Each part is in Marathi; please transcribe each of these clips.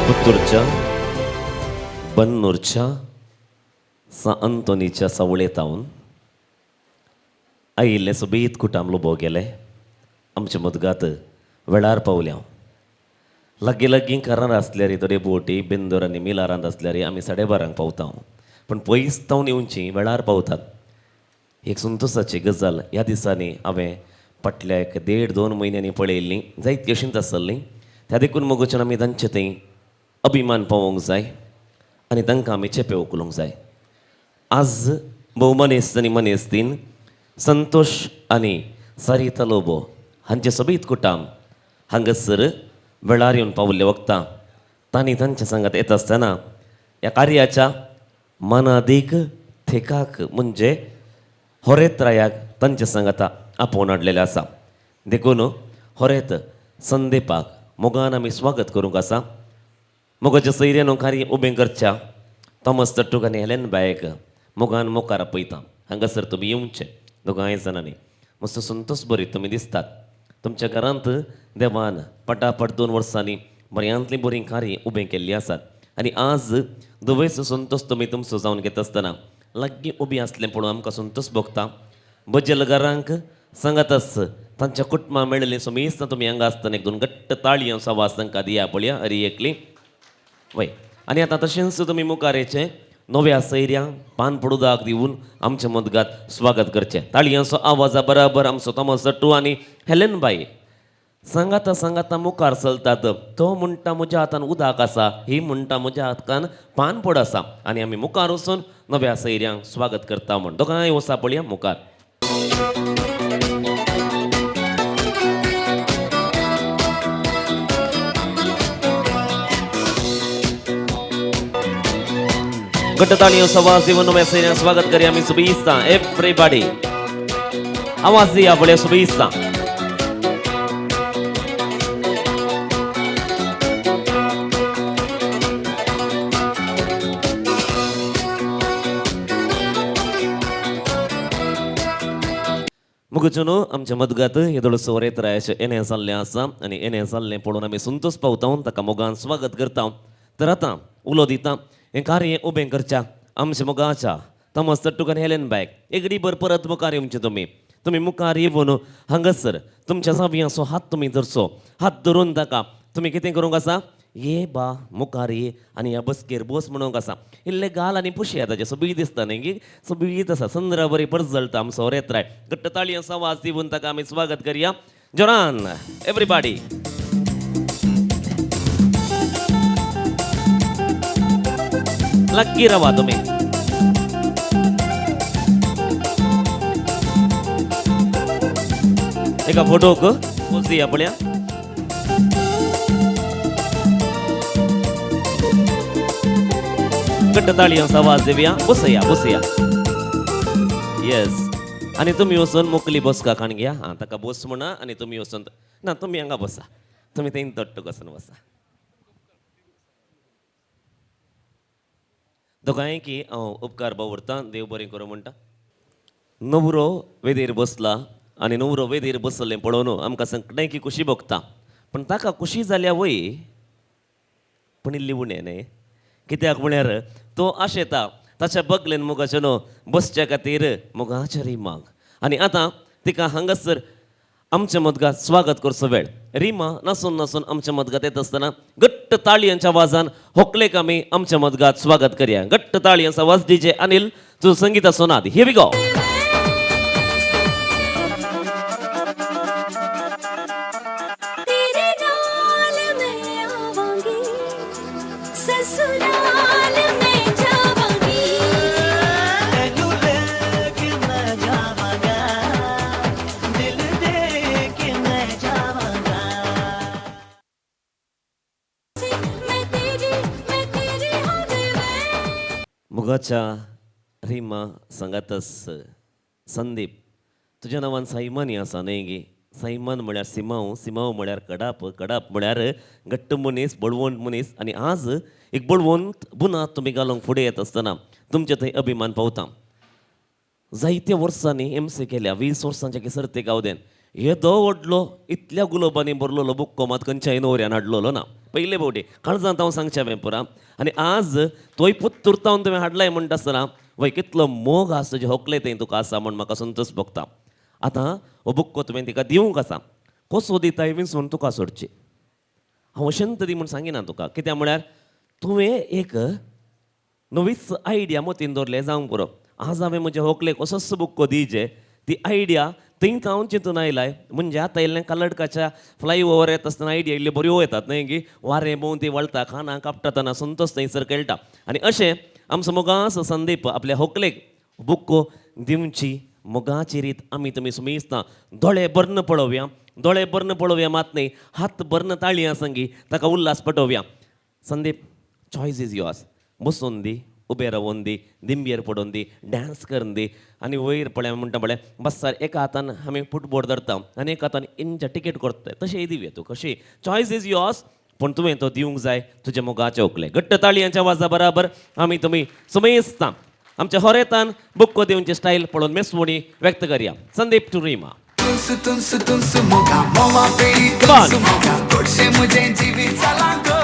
पुत्तूरच्या बन्नूरच्या सा अंतोनीच्या सावळेतावन आयिल्ले सोबीत कुटाम लोबो गेले आमच्या मुदगात वेळार पावले हांव लागीं लागीं कारार आसल्यार थोडे बोटी बेंदोर आनी मिलारांत आसल्यार आमी 12:30 पावता पण पयस तावन येवची वेळार पावतात. एक संतोशाची गजाल ह्या दिसांनी हांवें फाटल्या 1.5-2 म्हयन्यांनी पळयल्ली जायती अशींच आसली. त्या देखून मोगोच्यान आमी तांचे थंय अभिमान पावोवंक जाय आनी तांकां आमी चेपे उखलूंक जाय. आज भोव मनीस आनी मनीसतीन संतोष आनी सरिता लोबो हांचे सोबीत कुटाम हांगासर वेळार येवन पावल्ले वखदां तांणी तांच्या सांगात येता आसतना ह्या कार्याच्या मनादीक थेकाक म्हणजे होरेत्रायाक तांच्या सांगाता आपोवन हाडलेले आसा. देखून होरेत संदेपाक मोगान आमी स्वागत करूंक आसा. मोगाच्या सैर्यान कार्य उबें करच्या थॉमस तट्टूक आनी हेलेन बायक मोगान मोकार आपयता. हांगासर तुमी येवचे दोगांय जाणांनी. मस्त संतोश बरी तुमी दिसतात. तुमच्या घरांत देवान पटापट 2 वर्सांनी बऱ्यांतली बरी कार्य उबें केल्ली आसात आनी आज दुवेस संतोष तुमी तुमचो जावन घेता आसतना लागीं उबी आसलें पळोवन आमकां संतोष भोगता. बजेलगारांक सांगात आस तांच्या कुटुंबां मेळिल्लीं समेस्त तुमी हांगा आसतना 1-2 घट्ट ताळयो सवास तांकां दिया पळया हरी एकली वय. आनी आतां तशेंच तुमी मुखारेचे नव्या सैर्यां पान पडुदाक दिवन आमच्या मुदगात स्वागत करचें. ताळयांचो आवाजा बराबर आमचो थॉमस तट्टू आनी हेलेन बाई सांगाता सांगाता मुखार चलतात. तो म्हणटा म्हज्या हातान उदक आसा, ही म्हणटा म्हज्या हातान पान पड आसा आनी आमी मुखार वचून नव्या सैर्यांक स्वागत करता म्हण दोगांय वसा पळया मुखार. घट्ट ताळयो सवास दिवन नव्या सैर्यांक स्वागत करूया आमी सुबेस्तां एवरीबॉडी. आवाज दिया पळया सुबेस्तां. मुगचून आमच्या मदगात येदोळसो वरेत्रायाचे येणे जाल्लें आसा आनी येणे जाल्लें पळोवन आमी संतोश पावता ताका मोगान स्वागत करता. तर आतां उलो दिता हें कार्य उबें करच्या आमच्या मोगाच्या थॉमस तट्टूक आनी हेलेन बायक एकडी परत मुखार येवचें. तुमी मुखार येवन हांगासर तुमच्या जावयांचो हात तुमी धरचो. हात धरून ताका तुमी कितें करूंक आसा, ये बा मुखार ये आनी ह्या बसकेर बस म्हणूंक आसा. इल्ले गाल आनी पुशया ताचे सोबीत दिसता न्ही की सोबीत आसा. संद्रा बरी परजळटा आमचो वरेत्राय. घट्ट ताळयांचो आवाज दिवन ताका आमी स्वागत करया. जोरान एवरीबॉडी. लागीं रावा तुमी. एका फोटोक पोज दिया पळया. घट्ट ताळयांचो आवाज दिवया. बसया बसया. येस. आनी तुमी वचून मोकली बसका खाण घ्या. हां ताका बस म्हणा आनी तुमी वचून ना तुमी हांगा बसा. तुमी थंय तट्टूक वचून बसा. दोगांय की हांव उपकार बावरता. देव बरें करूं म्हणटा. नवरो वेदेर बसला आनी नवरो वेदेर बसलें पळोवन आमकां सगळ्यांकी खुशी भोगता. पण ताका खुशी जाल्या वय पण इल्ली उणें न्ही. कित्याक म्हळ्यार तो आशेता ताच्या बगलेन मोगाचें बसच्या खातीर मोगाच्या रिमाक. आनी आतां तिका हांगासर आमच्या मदगात स्वागत करचो वेळ. रिमा नासून नासून आमच्या मदगात येता आसतना घट्ट ताळयांच्या आवाजान होकलेक आमी आमच्या मदगात स्वागत करया. घट्ट ताळयांचो आवाज डीजे अनिल तुजो संगीताचो नाद. Here we go. मुगाच्या रिमा सांगातस संदीप तुज्या नांवान सैमानी आसा न्ही गे. सैमान म्हळ्यार सिमांव, सिमांव म्हळ्यार कडाप, कडाप म्हळ्यार घट्ट मनीस, बळवंत मनीस. आनी आज एक बळवंत बुनात तुमी घालूंक फुडें येता आसतना तुमचे थंय अभिमान पावता. जायत्या वर्सांनी एमसी केल्या 20 वर्सांच्या की सर्ते गावदेन येदो व्हडलो इतल्या गुलाबांनी भरलेलो बुक्को मात खंयच्याय न्हवऱ्यान हाडलेलो ना. पयले फावटी काळजांत हांव सांगचें हांवें पुरा. आनी आज तोय पुत तुरतावन तुवें हाडलाय म्हणटा आसतना वय कितलो मोग आसा तुजे होकले थंय तुका आसा म्हण म्हाका संतोश भोगता. आतां हो बुक्को तुवें तिका दिवंक आसा, कसो दिताय विसरून तुका सोडची. हांव अशेंत दी म्हूण सांगिना तुका, कित्याक म्हळ्यार तुवें एक नवीच आयडिया मतीन दवरले जावंक पुरो. आज हांवें म्हजे व्हंकलेक असोच बुक्को दिवचे, ती आयडिया थंय हांव चिंतून आयलाय. म्हणजे आतां येयल्लें कलडकाच्या फ्लायओवर येता आसतना आयडिया इल्ल्यो बऱ्यो येतात न्हय की वारें भोंवती वळटा खानां कापटातना संतोश थंयसर खेळटा. आनी अशें आमचो मोगाचो संदीप आपल्या व्हंकलेक बुक्को दिवची मोगाची रीत आमी तुमी सुमेस्ता. दोळे बर्न पळोवया, दोळे बर्न पळोवया मात न्ही, हात बर्न ताळया संगी ताका उल्हास पटोवया. Sandeep, choice is yours. बसून दी, उबे रावून दी, दिंबयेर पडोवन दी, डॅन्स करून दी. आनी वयर पळय म्हणटा पळय बसार एका हातान आमी फुटबॉल धरता आनी एका हातान इंच्या टिकेट करता तशें दिवया तूं. कशी चॉयस इज युअर्स, पूण तुवें तो दिवंक जाय तुजे मोगाचे व्हंकले. घट्ट ताळयांच्या आवाजा बराबर आमी तुमी सुमेस्ता आमच्या होरेतान बुक्को दिवची स्टायल पळोवन मेसवणी व्यक्त करया. संदीप टू रिमा. मोगा मोवा पेळी मोगा गोडशे म्हजें जिवीत लागो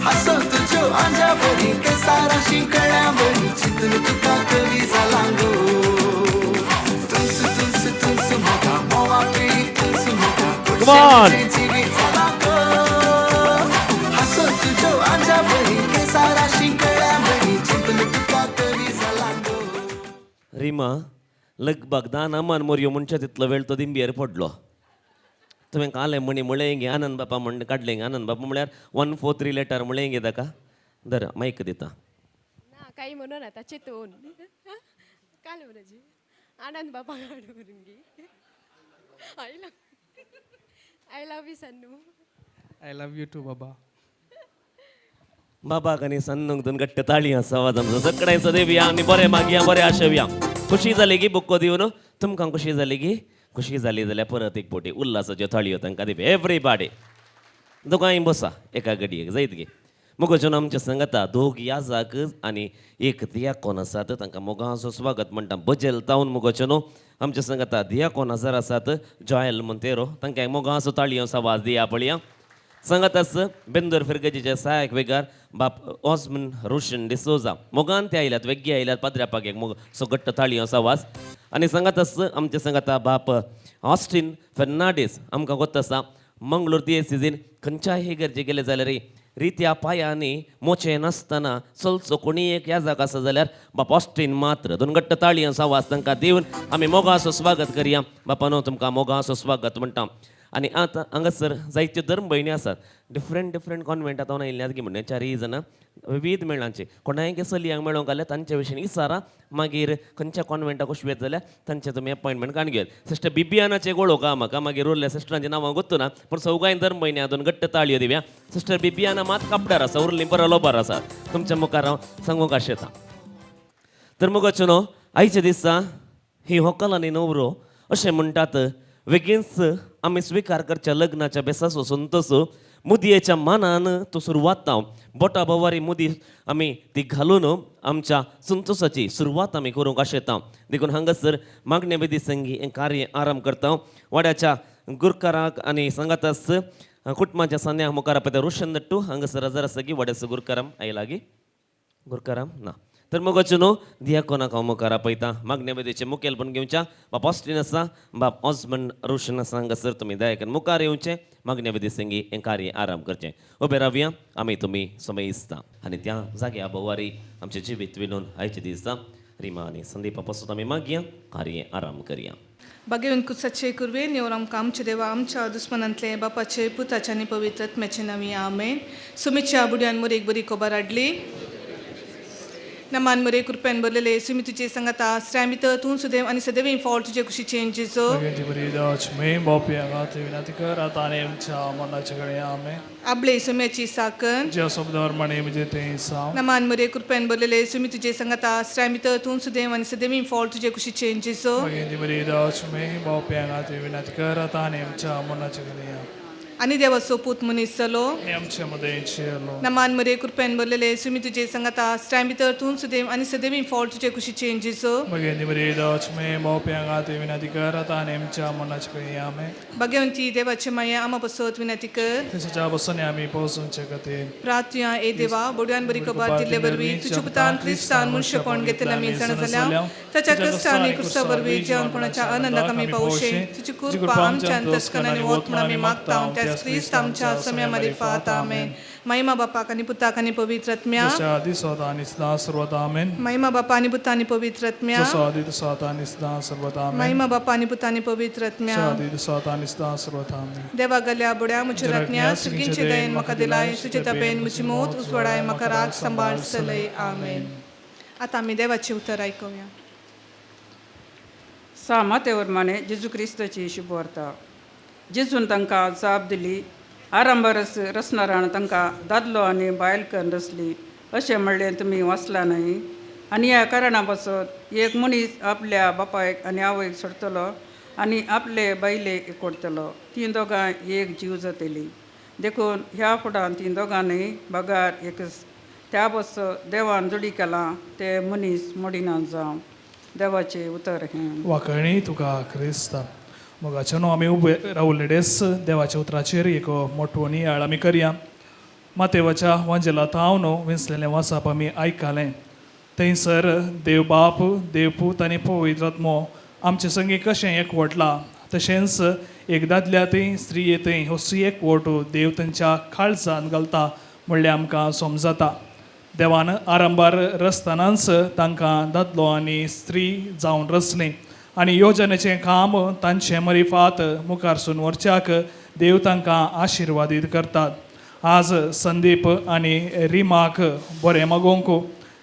हसो तुज्यो आंजा बरी केसारा शिंकळ्या बरी चिंतून तुका कवी जालांगो तुंस मोगा मोवा पेळी मोगा गोडशे म्हजें जिवीत लागो हसो तुज्यो आंजा बरी केसारा शिंकळ्या बरी चिंतून तुका कवी जालांगो. रिमा, लगभग दाना मान मोरयो म्हणच्या तितलो वेळ तो दिंबयेर पडलो. तुवें काले म्हणी म्हळें गे आनंद बापा म्हण काडलें गे. आनंद बापा म्हळ्यार 143 लेटर म्हळें गे ताका. धर मायक दिता. ना काही म्हणून आता चितून काल म्हणाजी आनंद बाबा काढून गे. आय लव यू सन्नू. आय लव यू टू बाबा. बाबाक आनी सन्नूक दोन घट्ट ताळी आसा आवाज आमचो सगळ्यांचो देवया आनी बरें मागया बरें आशेवया. खुशी जाली की बुक्को दिवन तुमकां खुशी जाली की खुशी जाली जाल्यार परत एक पोटी उल्हासाच्यो थाळयो तांकां दिवया. एवरीबॉडी दोगांय बसा एका घडयेक जायत गे. मुगोचून आमच्या सांगाता दोग याजाक आनी एक दियाकोन आसात तांकां मोगाचो स्वागत म्हणटा. बजेल तावन मुगोचून आमच्या सांगाता दियाकोन हजार आसात जॉयल मोंतेरो तांकां मोगाचो ताळयो आवाज दिया पळया. सांगातास बेंदोर फिरगजीचे सहायक वेगार बाप ऑस्मन रोशन डिसोजा मोगान ते आयल्यात वेग्गी आयल्यात पाद्र्यापाक एक मोग सो घट्ट ताळयो आवाज. आनी सांगातास आमचे सांगाता बाप ऑस्टीन फेर्नांडीस आमकां गोत आसा मंगळूर दिएसीजीन खंयच्याय हेगरजे गेले जाल्यार रित्या पायांनी मोचे नासतना चलचो कोणी एक याजाक आसा जाल्यार बाप ऑस्टीन मात्र दोन घट्ट ताळयो आवाज तांकां दिवन आमी मोगाचो स्वागत करया. बापानो तुमकां मोगाचो स्वागत म्हणटा. आनी आतां हांगासर जायत्यो धर्म भयणी आसात. डिफरंट कॉन्वेंटांत हांव आयिल्ल्यात गे म्हणून 4 जाणां विविध मेळांचे कोणायगे चलयांक मेळोंक आल्या तांचे विशीं विचारा. मागीर खंयच्या कॉन्वेंटाक वचूं येत जाल्यार तांचे तुमी अपॉयंटमेंट काडून घेयात. सिस्टर बिबियानाचे वळोवक म्हाका मागीर उरल्या सिस्टरांचीं नांवां गोत्तू ना पूण सौगाय धर्म भयणी दोन घट्ट ताळयो दिव्या. सिस्टर बिबियाना मात कापडार आसा उरलीं बरो लोबार आसा. तुमच्या मुखार हांव सांगूंक आशेता. तर मुगोच्यो न्हू आयच्या दिसा ही व्हंकल आनी न्हवरो अशें म्हणटात बेगीनच आमी स्विकार करच्या लग्नाच्या बेसाचो संतोश मुदयेच्या मानान तो सुरवात जावं बोटा बोवारी मुदी आमी ती घालून आमच्या संतोशाची सुरवात आमी करूंक आशेता. देखून हांगासर मागणे बेदी संगी हें कार्य आरंभ करता. वाड्याच्या गुरकाराक आनी सांगातास कुटुंबाच्या सान्याक मुखार आपयता रोशन नट्टू हांगासर हजार आसा की वाड्याचो गुरकाराम आयला गी गुरकाराम ना. तर मगोच्यो न्हू दियाकोनाक हांव मुखार आपयता. मागणे बेदीचे मुखेलपण घेवच्या बाप ऑस्टीन आसा बाप ऑस्मंड रोशन आसा हांगासर तुमी दयाकन मुखार येवचें मागणे बेदी संगी हें कार्य आरंभ करचें. उबे रावया आमी तुमी समयसता आनी त्या जाग्या बोवारी आमचें जिवीत विणून आयचे दिसता रिमा आनी संदीपा पासून आमी मागया कार्य आरंभ करया. भगवंत कुसाचे कुरवे नेवर आमकां आमचे देवा आमच्या दुस्मनांतले बापाचे पुताचे आनी पवित्र आत्म्याचे नांवी आमेन. सुमीच्या बुड्यान मोरेक बरी खबर हाडली. नमान मरे कृपेन बरलेले सुमी तुझे संगता श्रामित तूं सुदैव आणि सदैव फॉल तुझे खुशी चेंजेस आबले सुम्याची साकन नमान मरे कृपेन बरलेले सुमी तुझे संगता श्रामित तूं सुदैव आणि सदैव फॉल तुझे खुशी चेंजेस आणि देवाचो पूत मनीस जालो आनी आमच्या मध्ये चेलो नमान मरे कृपेन भरलेले सुमी तुजे संगता स्टॅम भितर तूं सुदेव आनी सदैव फॉल तुजे कुशीचे इंजीचो भगेंदी बरी दोच मे मोप्यांक आते विनाती कर आता आनी आमच्या मनाचे काही आमे भगवंती देवाचे माया आमा बसत विनंती कर त्याच्या बसने आम्ही पोहोचूंचे खातीर प्रार्थना ए देवा बोड्यान बरी कबार दिल्ले बरवी तुझ्या पुतान क्रिस्तान मनुष्यपण घेतलेला मी जाण जाल्या त्याच्या कष्टांनी क्रुसा बरवी जेवणपणाच्या आनंदाक आमी पावशे तुझी कृपा आमच्या अंतस्करणाने वोत म्हणून आमी मागता त्याच क्रिस्त आमच्या समयामध्ये फात आमेन महिमा बापाक आणि पुताक आणि पवित्र आत्म्या जशा आधी स्वतः आणि सदा सर्वत आमेन महिमा बापा आणि पुता आणि पवित्र आत्म्या जसं आधी स्वतः आणि सदा सर्वत आमेन महिमा बापा आणि पुता आणि पवित्र आत्म्या जसं आधी स्वतः आणि सदा सर्वत आमेन देवा गल्या बुड्या मुची रत्न्या सुगींचे दयेन म्हाका दिलाय तुझे तपेन मुची मोत उसवडाय म्हाका राग सांबाळ सलय आमेन आता आमी देवाचे उतर ऐकूया सामातेवरमाने जेजू क्रिस्ताची शुभवार्ता जेजून तांकां जाप दिली आरंभ रचणारान तांकां दादलो आनी बायल करून रचली अशें म्हणलें तुमी वाचला न्हय आनी ह्या कारणा पासत एक मनीस आपल्या बापायक आनी आवयक सोडटलो आनी आपले बायलेक एकवटतलो तीं दोगां एक जीव जातली देखून ह्या फुडान तीं दोगांनी बागार एकच त्या बसत देवान जोडी केलां ते मनीस मोडिना जावं देवाचे उतर हें वाकणी तुका क्रिस्त मोगाच्या न्हू आमी उबे रावलेडेस देवाच्या उतराचेर एक मोठो नियाळ आमी करया मातेवाच्या वांजेलांत हांव न्हू विंचलेलें वाचप आमी आयकलें थंयसर देव बाप देव पूत आनी पवित्र आत्मो आमचे संगी कशें एकवटला तशेंच एक दादल्या थंय स्त्री येतय हसी एकवट देव तांच्या काळजान घालता म्हणल्यार आमकां समजता देवान आरंभार रचतनाच तांकां दादलो आनी स्त्री जावन रचलें आनी योजनेचें काम तांचे मरिफात मुखारसून व्हरच्याक देव तांकां आशिर्वादीत करतात आज संदीप आनी रिमाक बरें मागोवंक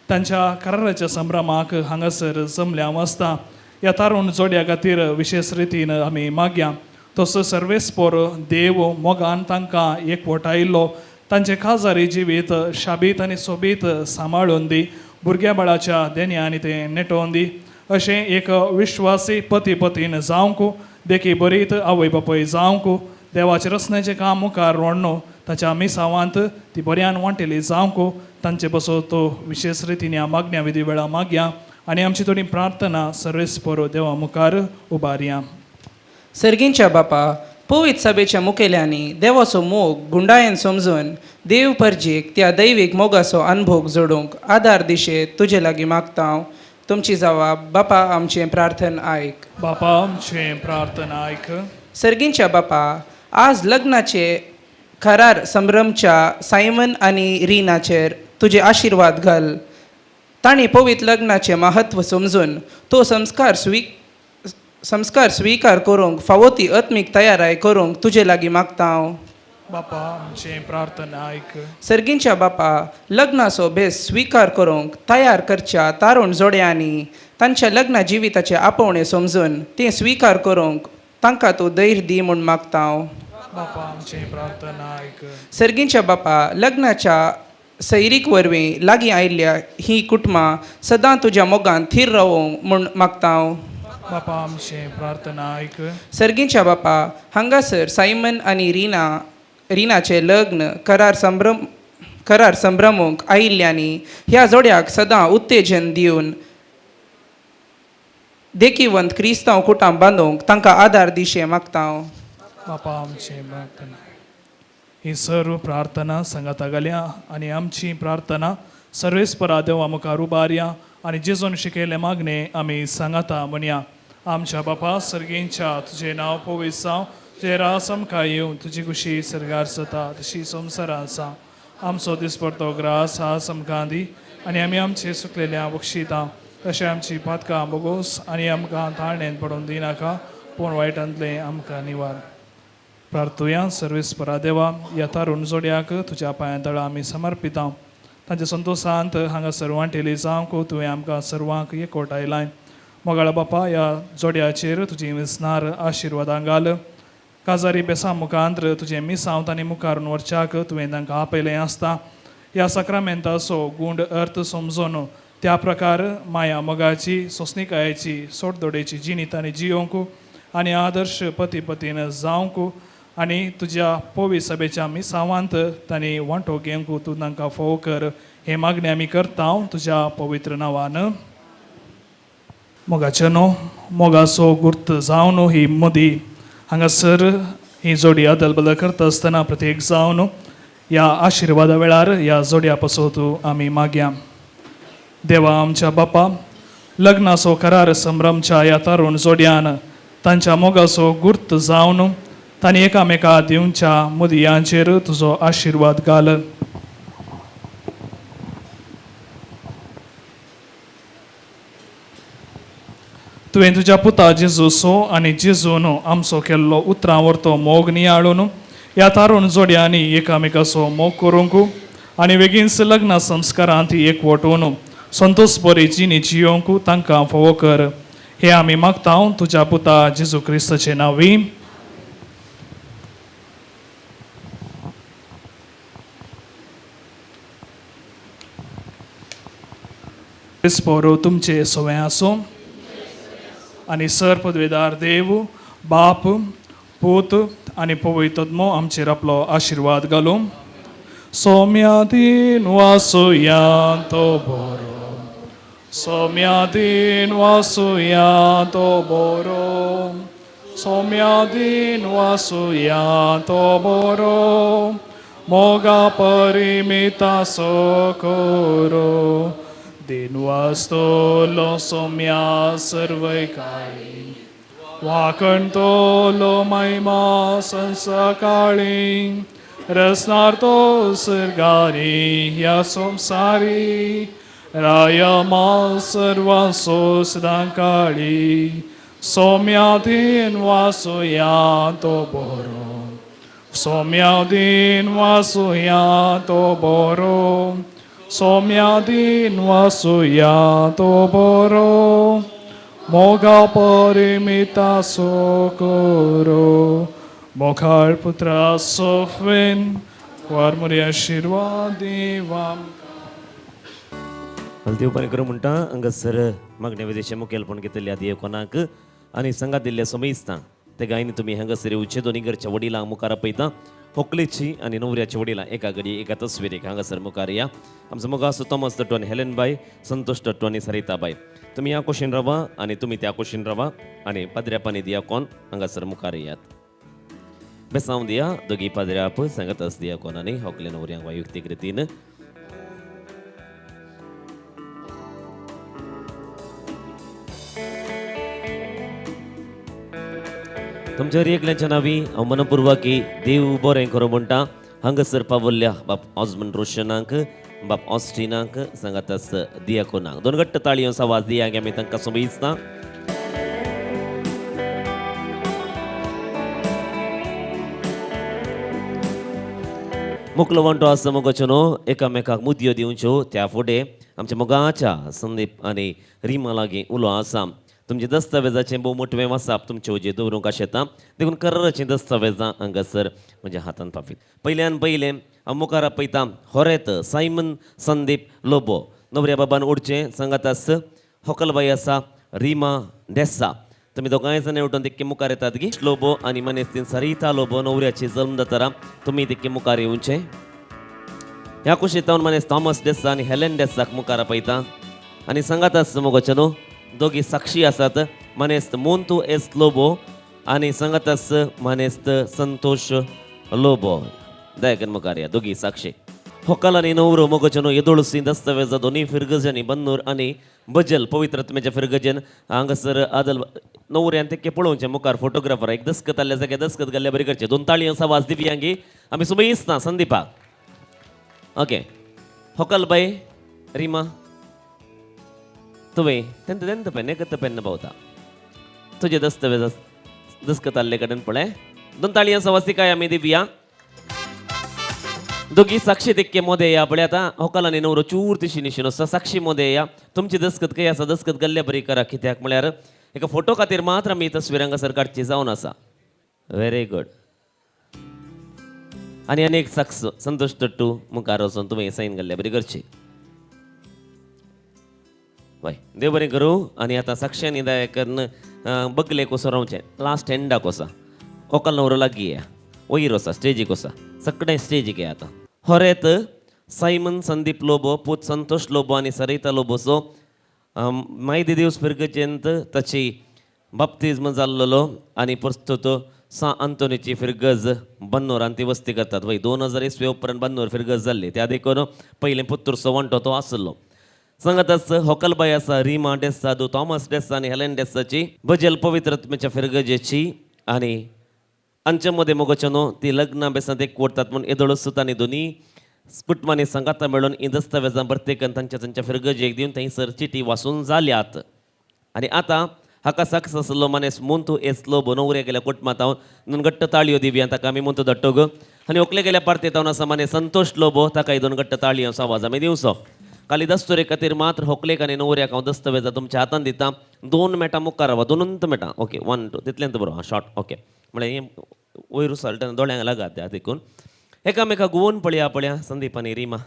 तांच्या कराराच्या संभ्रमाक हांगासर जमल्या आसता ह्या तारून जोड्या खातीर विशेष रितीन आमी मागया तसो सर्वेस्पोर देव मोगान तांकां एकवटायिल्लो तांचे काजारी जिवीत शाबीत आनी सोबीत सांबाळून दी भुरग्या बाळाच्या देन्या आनी ते नेटोवन दी अशें एक विश्वासी पती पतीन जावंक देखी बरीत आवय बापूय जावंक देवाचे रचनेचें काम मुखार व्हरनो ताच्या मिसांवांत ती बऱ्यान वांटेली जावंक तांचे बसो तो विशेष रितीन ह्या मागण्या विधी वेळा मागया आनी आमची थोडी प्रार्थना सर्वेस्पर देवा मुखार उबारया सर्गींच्या बापा पवित्र सभेच्या मुखेल्यांनी देवाचो मोग गुंडायेन समजून देव परजेक त्या दैवीक मोगाचो अनुभव जोडूंक आदार दिशेत तुजे लागीं मागता हांव तुमची जबाब बापा आमचें प्रार्थन आयक बापा आमचें प्रार्थना आयक सर्गींच्या बापा आज लग्नाचे करार संभ्रमच्या सायमन आनी रिनाचेर तुजे आशिर्वाद घाल तांणी पवित्र लग्नाचें महत्व समजून तो संस्कार स्वीकार करूंक फावो ती आत्मीक तयाराय करूंक तुजे लागीं मागता हांव बापा आमचें प्रार्थना आयक सर्गींच्या बापा लग्नाचो बेस स्वीकार करूंक तयार करच्या तारुण जोड्यांनी तांच्या लग्न जिविताचे आपोवणे समजून तें स्वीकार करूंक तांकां तूं धैर्य दी म्हूण मागता हांव बापा आमचें प्रार्थना आयक सर्गींच्या बापा लग्नाच्या सैरीक वरवीं लागीं आयिल्ल्या ही कुटुंबां सदां तुज्या मोगान थीर रावूंक म्हूण मागता हांव बापा आमचें प्रार्थना आयक सर्गींच्या बापा हांगासर सायमन आनी रिनाचे लग्न करार संभ्रमूंक आयिल्ल्यांनी ह्या जोड्याक सदां उत्तेजन दिवन देखीवंत क्रिस्तांव कुटाम बांदूंक तांकां आदार दिशे मागता हांव बापा आमचें प्रार्थना ही सर्व प्रार्थना संगाता घालया आनी आमची प्रार्थना सर्वेस्परा देवा मुखार उबारया आनी जेजून शिकयले मागणे आमी सांगाता म्हणया आमच्या बापा सर्गींच्या तुजें नांव पवित्र जावं तुजें रास आमकां येवं तुजी खुशी सर्गार जाता तशी संवसारा आसा आमचो दिसपडटो ग्रास आज आमकां दी आनी आमी आमचे सुकलेल्या बक्षिता तशें आमची पातकां बोगोस आनी आमकां ताळणेन पडून दिनाका पूण वायटांतलें आमकां निवार प्रार्थुया सर्वेस्परा देवा ह्या तारुण जोड्याक तुज्या पांया तळा आमी समर्पिता तांच्या संतोशांत हांगा सर्वांटेली जावंक तुवें आमकां सर्वांक एकवटायलाय मोगाळ बापा ह्या जोड्याचेर तुजी विस्नार आशिर्वादां घाल काजारी बेसां मुखांत्र तुजें मिसांव तांणी मुखारून व्हरच्याक तुवें तांकां आपयलें आसता ह्या सक्रामेंताचो गूंड अर्थ समजून त्या प्रकार माया मोगाची सोसणीकायेची सोडदोडेची जिणीत आनी जियोंक आनी आदर्श पती पतीन जावंक आनी तुज्या पोवी सभेच्या मिसावांत तांणी वांटो घेवंक तूं तांकां फोव कर हे मागणी आमी करता तुज्या पवित्र नांवान. मोगाचे न्हू मोगाचो गुर्त जावन ही मदी हांगासर ही जोडी आदल बदल करता आसतना प्रत्येक जावन ह्या आशिर्वादा वेळार ह्या जोडया पासोत आमी मागया. देवा आमच्या बापा, लग्नाचो करार संभ्रमच्या ह्या तरुण जोडयान तांच्या मोगाचो गुर्त जावन तांणी एकामेका दिवच्या मुदयांचेर तुजो आशिर्वाद घाल. तुवें तुज्या पुता जेजूचो आनी जेजून आमचो केल्लो उतरां व्हरतो मोग नियाळून ह्या तारुण जोडयांनी एकामेकाचो मोग करूंक आनी बेगीनच लग्न संस्कारांत एकवटून संतोश बरी जिणी जियोंक तांकां फोव कर हे आमी मागता तुज्या पुता जेजू क्रिस्ताचे नांवी. क्रिस्पोरो तुमचे सोवें आसूं आनी सर पदवेदार देव बाप पूत आनी पवित्रत्मो आमचेर आपलो आशिर्वाद घालूं. सौम्यादीन वासुया तो बरो, सौम्यादीन वासुया तो बरो, सौम्यादीन वासुया तो बरो, मोगा परिमिता सोकोरो, दिन वास्तोलो सौम्या सर्वैकाळी, वाकणतोलो महिमा संसकाळी, रसनार्तो सर्गारी या संसारी, रायमा सर्वांसो सदांकाळी, सौम्यादीन वासुया तो बरो, सौम्यादीन वासुया तो बरो, सौम्यादीन वासुया तो बरो, मोगा परिमिता सोकोरो, मोखाळ पुत्रा सोफवेन वारमुरी आशिर्वाद देवाम. हलती उपाय करूं म्हणटा हांगासर मागण्या विदेशी मुखेलपण घेतल्या दियेकोनाक आनी संघात दिल्ल्या समेस्तां ते गायन तुमी हांगासर येवचे दोनी घरच्या वडिलांक मुखार आपयता. होकलेची आनी न्हवऱ्याच्या वडिलां एका घडी एका तस्विरेक हांगासर मुखार या. आमचो मोगासो तोमस टट्टू आनी हेलेनबाई, संतोष टट्टू आनी सरिताबाई, तुमी ह्या कुशीन रावा आनी तुमी त्या कुशीन रावा आनी पाद्र्यापानी दियाकोन हांगासर मुखार येयात. बेसांव दिया दोगी पाद्र्याप सांगतास दियाकोन आनी होकले न्हवऱ्यांक वायुक्तीक रितीन. तुमच्या एकल्याच्या नावी हांव मनपूर्वकी देव बरें करूं म्हणटा हांगासर पावल्ल्या बाप ऑस्मंड रोशनाक, बाप ऑस्टिनाक, सांगातास दियाकोनाक दोन घट्ट ताळयो आवाज दियांक आमी तांकां सोबीसता. मुखलो वांटो आसा मोगाच्यो न्हू एकामेकाक मुदयो दिवच्यो त्या फुडें आमच्या मोगाच्या संदीप आनी रिमा लागीं उलो आसा. तुमचे दस्तावेजाचें भोव मोठवें वासाप तुमचे वजेर दवरूंक आशेता देखून कर्राचीं दस्तावेजां हांगासर म्हज्या हातान पावयत. पयल्यान पयलें हांव मुखार आपयतां होरेत सायमन संदीप लोबो, न्हवऱ्या बाबान उडचें सांगातास. होकलबाई आसा रिमा डेसा, तुमी दोगांय जाण उठून तितके मुखार येतात गी. लोबो आनी मनेस्तीन सरिता लोबो न्हवऱ्याची जल्म जातारा तुमी तितके मुखार येवचें. ह्या कुशीतावन मनेस थॉमस डेसा आनी हेलेन डेसाक मुखार आपयता आनी सांगातास मोगाचे न्हू दोगी साक्षी आसात. मनेस्त मोंतू एस लोबो आनी सांगातास मनेस्त संतोष लोबो दयाकन मुखार या दोगी साक्षी. होकल आनी न्हवरो मोगाचे न्हू येदोळसी दस्तावेजां दोनी फिरगजनी बन्नूर आनी बजल पवित्रत्म्याच्या फिरगजेन हांगासर आदल न्हवऱ्यान तेके पळोवचें मुखार फोटोग्राफर एक दस्खत आसल्या जाग्यार दस्खत घाल्ल्या बरी करचें. दोन ताळयो आवाज दिव्यांगी आमी सुबेस्ता संदीपाक. ओके होकलबाई रिमा तुवें तेंत पेन पेन्न पावता तुजे दस्तावेज दस्खत आल्ले कडेन पळय. दोन ताळयो आवाज तिकाय आमी दिवया. दोगी साक्षी तिक्के मोदे या पळय. आतां होकल आनी न्हवरो चूर तिशी निशेन आसा. साक्षी मोदे या तुमची दस्खत खंय आसा दस्खत घाल्ल्या बरी करा. कित्याक म्हळ्यार एका फोटो खातीर मात्र आमी तस्वीर हांगासर काडची जावन आसा. Very good. आनी एक साक्ष संतोष टट्टू मुखार वचून तुवें सायन घाल्ल्या बरी करची. वय देव बरें करूं. आनी आतां साक्षी दयाकन बगले कसो रावचें लास्ट एंडाक वसा. होकल न्हवरो लागीं या वयर वसा स्टेजीक वसा सगळें स्टेजीक ये आतां होरेत सायमन संदीप लोबो पूत संतोष लोबो आनी सरिता लोबोचो मायदी दिवस फिरगजेंत ताची बाप्तिस्म जाल्लो आनी परतूत सा आंतोनीची फिरगज बन्नोरान ती वस्ती करतात वय 2021 उपरांत बन्नोर फिरगज जाल्ली त्या देखून पयलें पुत्तूरचो वंटो तो आसलो सांगातच होकलबाई आसा रिमा डेस्सा दो थॉमस डेस्सा आनी हेलेन डेस्साची बजेल पवित्रत्मेच्या फिरगजेची आनी आमच्या मदें मोगोच्यो न्हू ती लग्ना बेसांत एक करतात म्हूण येदोळो सुतांनी दोनी कुटुंबांनी सांगाता मेळून ही दस्तावेजां भरतेकन तांच्या फिरगजेक दिवन थंयसर चिटी वाचून जाल्यात आनी आतां हाका सक्सेस आसलो मनेस मुंतू एसलो बनवरे गेल्या कुटुंबांत हांव गट्ट ताळयो दिवया ताका आमी मुंतू धाडटोग आनी ओकले गेल्या पार्टेत हांव आसा माने संतोष लोबो ताकाय 2 गट्ट ताळयो आवाज आमी दिवचो खाली दस्तुरे खातीर मात्र होकलेक आनी न्हवऱ्याक हांव दस्तावेजां तुमच्या हातान दितां 2 मिनटां मुखार रावा 2 मिनटां ओके 1 2 तितल्यांत बरो शॉर्ट ओके म्हळ्यार हें वयर सालटना दोळ्यांक लागात त्या देखून एकामेकाक गुवून पळया संदीप आनी रिमा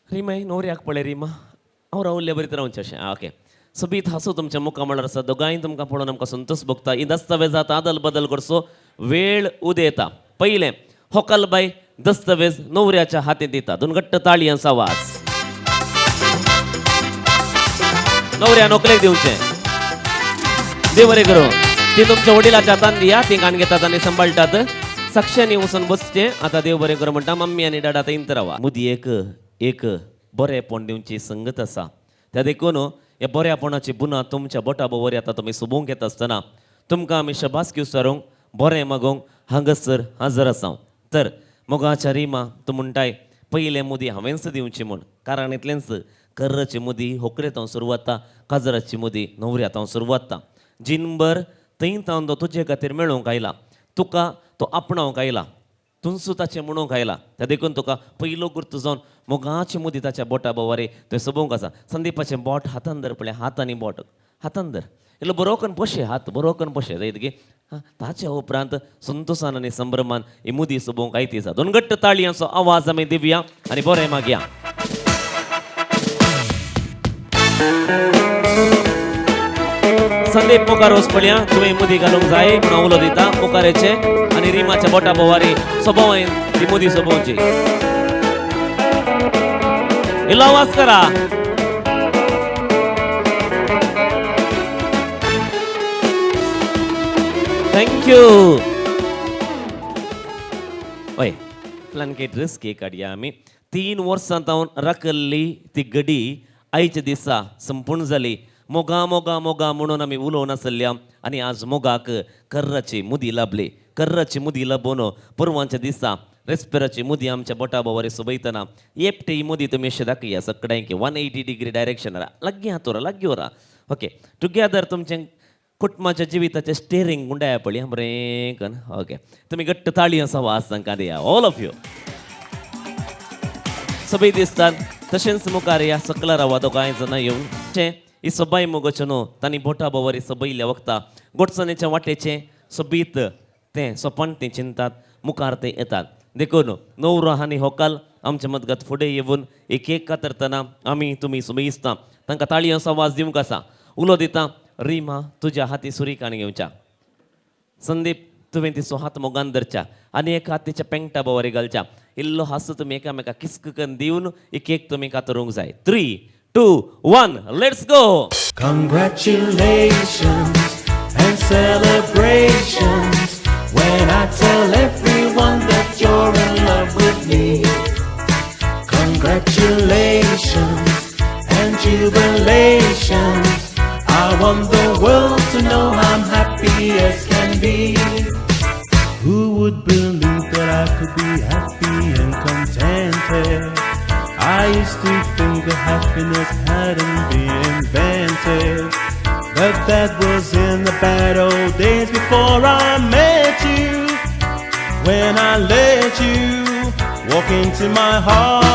रिमा न्हवऱ्याक पळय रिमा हांव रावल्ले बरी तर रावचें अशें ओके सोबीत हांसू तुमच्या मुखा म्हळ्यार आसा दोगांय तुमकां पळोवन आमकां संतोश भोगता ही दस्तावेजांत आदल बदल करचो वेळ उदेता पयलें होकलबाई दस्तावेज न्हवऱ्याच्या हातींत दिता 2 गट्ट ताळयांचो आवाज न्हवऱ्यान व्हंकलेक दिवचें देव बरें करूं ती तुमच्या वडिलाच्या हातान दिया ती गाण घेतात आनी सांबाळटात साक्षांनी वचून बसचें आतां देव बरें करूं म्हणटा मम्मी आनी डाडा थंय इंत रावा मुदयेक एक बरेपण दिवची संगत आसा त्या देखून ह्या बऱ्यापणाची बुनाद तुमच्या बोटा बोवर आतां तुमी सुबोवंक येता आसतना तुमकां आमी शबासकी उसारूंक बरें मागोवंक हांगासर हजर आसा तर मोगाच्या रिमा तूं म्हणटाय पयलें मुदी हांवेंच दिवची म्हूण कारण इतलेंच कर्राची मुदी होकरेतांव सुरू जाता काजराची मुदी न्हवऱ्यातांव सुरू जाता जिनभर थंय तांदो तुजे खातीर मेळोवंक आयला तुका तो आपणावंक आयला तुमचो ताचें म्हणूंक आयला त्या देखून तुका पयलो गुर्त जावन मोगाची मुदी ताच्या बोटा बोवारे थंय सोबोवंक आसा संदीपाचें बोट हातान धर पळय हात आनी बोट हातान धर इल्लो बरो करून पोशे हात बरो करून पोशे जायतकी ताच्या उपरांत संतोशान आनी संभ्रमान ही मुदी सोबोवंक आयती आसा 2 गट्ट ताळयांचो आवाज आमी दिवया आनी बरें मागया संदीप मुखार वचपळ्या तुवें मुदी घालूंक जाय म्हणून उलो दिता मुखारेचे आनी रिमाच्या बोटा बोवारी सोबोवन ती मुदी सोबोवची इल्लो आवाज करा थँक्यू हय फ्लॅनकेट ड्रेस केक काडया आमी 3 वर्सां जावन राखल्ली ती घडी आयच्या दिसा संपूर्ण जाली मोगा मोगा मोगा म्हणून आमी उलोवन आसल्या आनी आज मोगाक कर्राची मुदी लाभली कर्राची मुदी लाभून परवांच्या दिसा रेस्पेराची मुदी आमच्या बोटा बोवारी सोबयतना येपटे ही मुदी तुमी अशें दाखया सगळ्यांक 180 डिग्री डायरेक्शनार लागीं हातोरा लागीं वरा ओके टुगेदर तुमचें कुटुंबाच्या जिविताचें स्टेरींग गुंडाया पळय बरें कन ओके तुमी घट्ट ताळी असो वास तांकां दिया ऑल ऑफ यू सगळीं दिसतात तशेंच मुखार या सकला रावा दोगांय जाणां येवन ही सबाय मोगोच्यो न्हू तांणी बोटा बोवारी सबयल्या वखता गोडचणेच्या वाटेचें सोबीत तें सोपण तें चिंतात मुखार ते येतात देखून न्हवरो आनी होकाल आमच्या मदगांत फुडें येवन एक एक कातरतना आमी तुमी सुबेजता तांकां ताळयांचो आवाज दिवंक आसा उलो दिता रिमा तुज्या हाती सुरी काणी घेवच्या संदीप तुवें तिचो हात मोगान धरच्या आनी एक हात तिच्या पेंगटा बोवारी घालच्या इल्लो हांसू तुमी एकामेकाक किस्क करून दिवन एक एक तुमी कातरूंक जाय 3 2 1 let's go Congratulations and celebrations when I tell everyone that you're in love with me. Congratulations and jubilations. I want the world to know I'm happy as can be. Who would believe that I could be happy and contented? I used to think that happiness hadn't been invented, but that was in the bad old days before I met you. When I let you walk into my heart.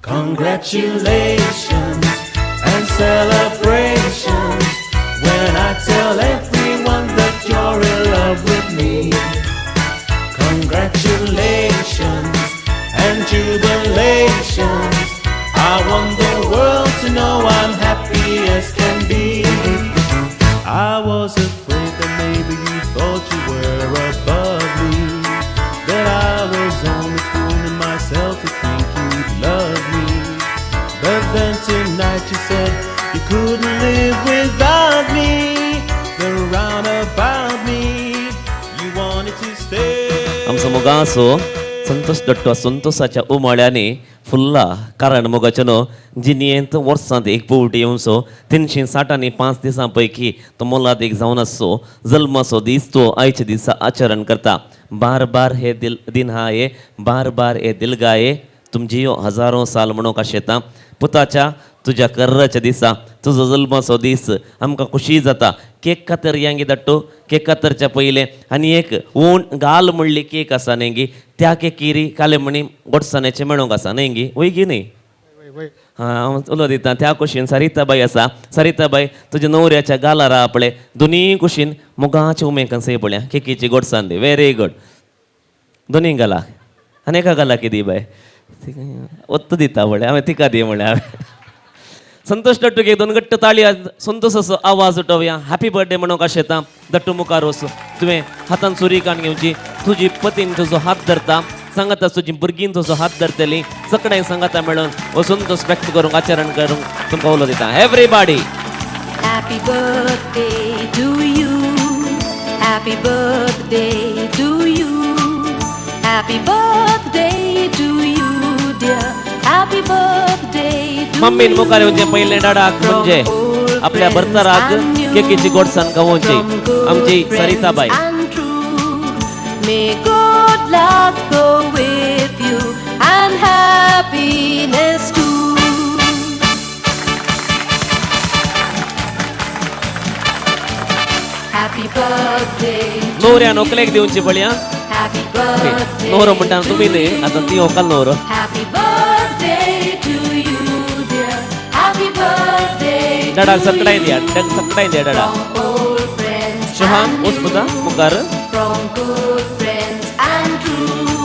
Congratulations and celebrations when I tell everyone that you're in love with me. Congratulations and jubilations. I want the world to know I'm happy as can be. I was afraid that आमचो मोगासो संतोष दट्टो संतोषाच्या उमाळ्याने फुल्ला कारण मोगाचे न्हू जिनियेंत वर्सांत एक पावटी येवसो 365 दिसां पैकी तो मोलाद एक जावन आसो जल्माचो दीस तो आयच्या दिसा आचरण करता बार बार हे दिन हाये बार बार हे दिलगाये तुम जियो हजारो साल म्हणून आशेता पुताच्या तुझ्या कर्राच्या दिसा तुजो जल्माचो दीस आमकां खुशी जाता केक कातर यांगी धाडटो केक कातरच्या पयलें आनी एक ऊण गाल म्हणली केक आसा न्ही गी त्या केकीरी काले म्हणी गोडसाण्याचें मेळोंक आसा न्ही गी वय गी न्ही हांव उलो दिता त्या कुशीन सरिताबाई आसा सरिताबाई तुज्या न्हवऱ्याच्या गालार आहा पळय दोनीय कुशीन मोगाच्या उमेकान सय पळया केकीची गोडसाण दी व्हेरी गुड दोनीय गाला आनी एका गाला कितें बाय ಒತ್ತು ದಿತ್ತ ಅವಳೆ ಆಮೇಲೆ ತಿಕ್ಕಾದಿ ಅವಳೆ संतोष दट्टूक एक दोन घट्ट ताळी संतोष असो आवाज उठोवया हॅपी बर्थडे म्हणून कशें येता दट्टू मुखार वच तुवें हातान सुरी कान घेवची तुजी पतीन तुजो हात धरता सांगाता तुजी भुरगीं तुजो हात धरतली सकडें सांगाता मेळून हो संतोष व्यक्त करूंक आचरण करूंक तुमकां उलो दिता everybody Happy birthday to you. Happy birthday to you. Happy birthday to you, dear. Happy birthday to मम्मीन मुखार येवचें पयलें डाडाक म्हणजे आपल्या बर्ताराक केकीची गोडसाण खावोवची आमची सरिताबाई May good luck go with you and happiness too. Happy birthday. न्हवऱ्या नोकलेक दिवची पळया Happy birthday. न्हवरो म्हणटा तुमी न्ही आतां ती व्हंकल न्हवरो Happy birthday to you, dear. Happy birthday. डाडाक सकडाय Diya सकडाय Diya Dada From old friends Shahan and वच पुता मुखार from good friends and true.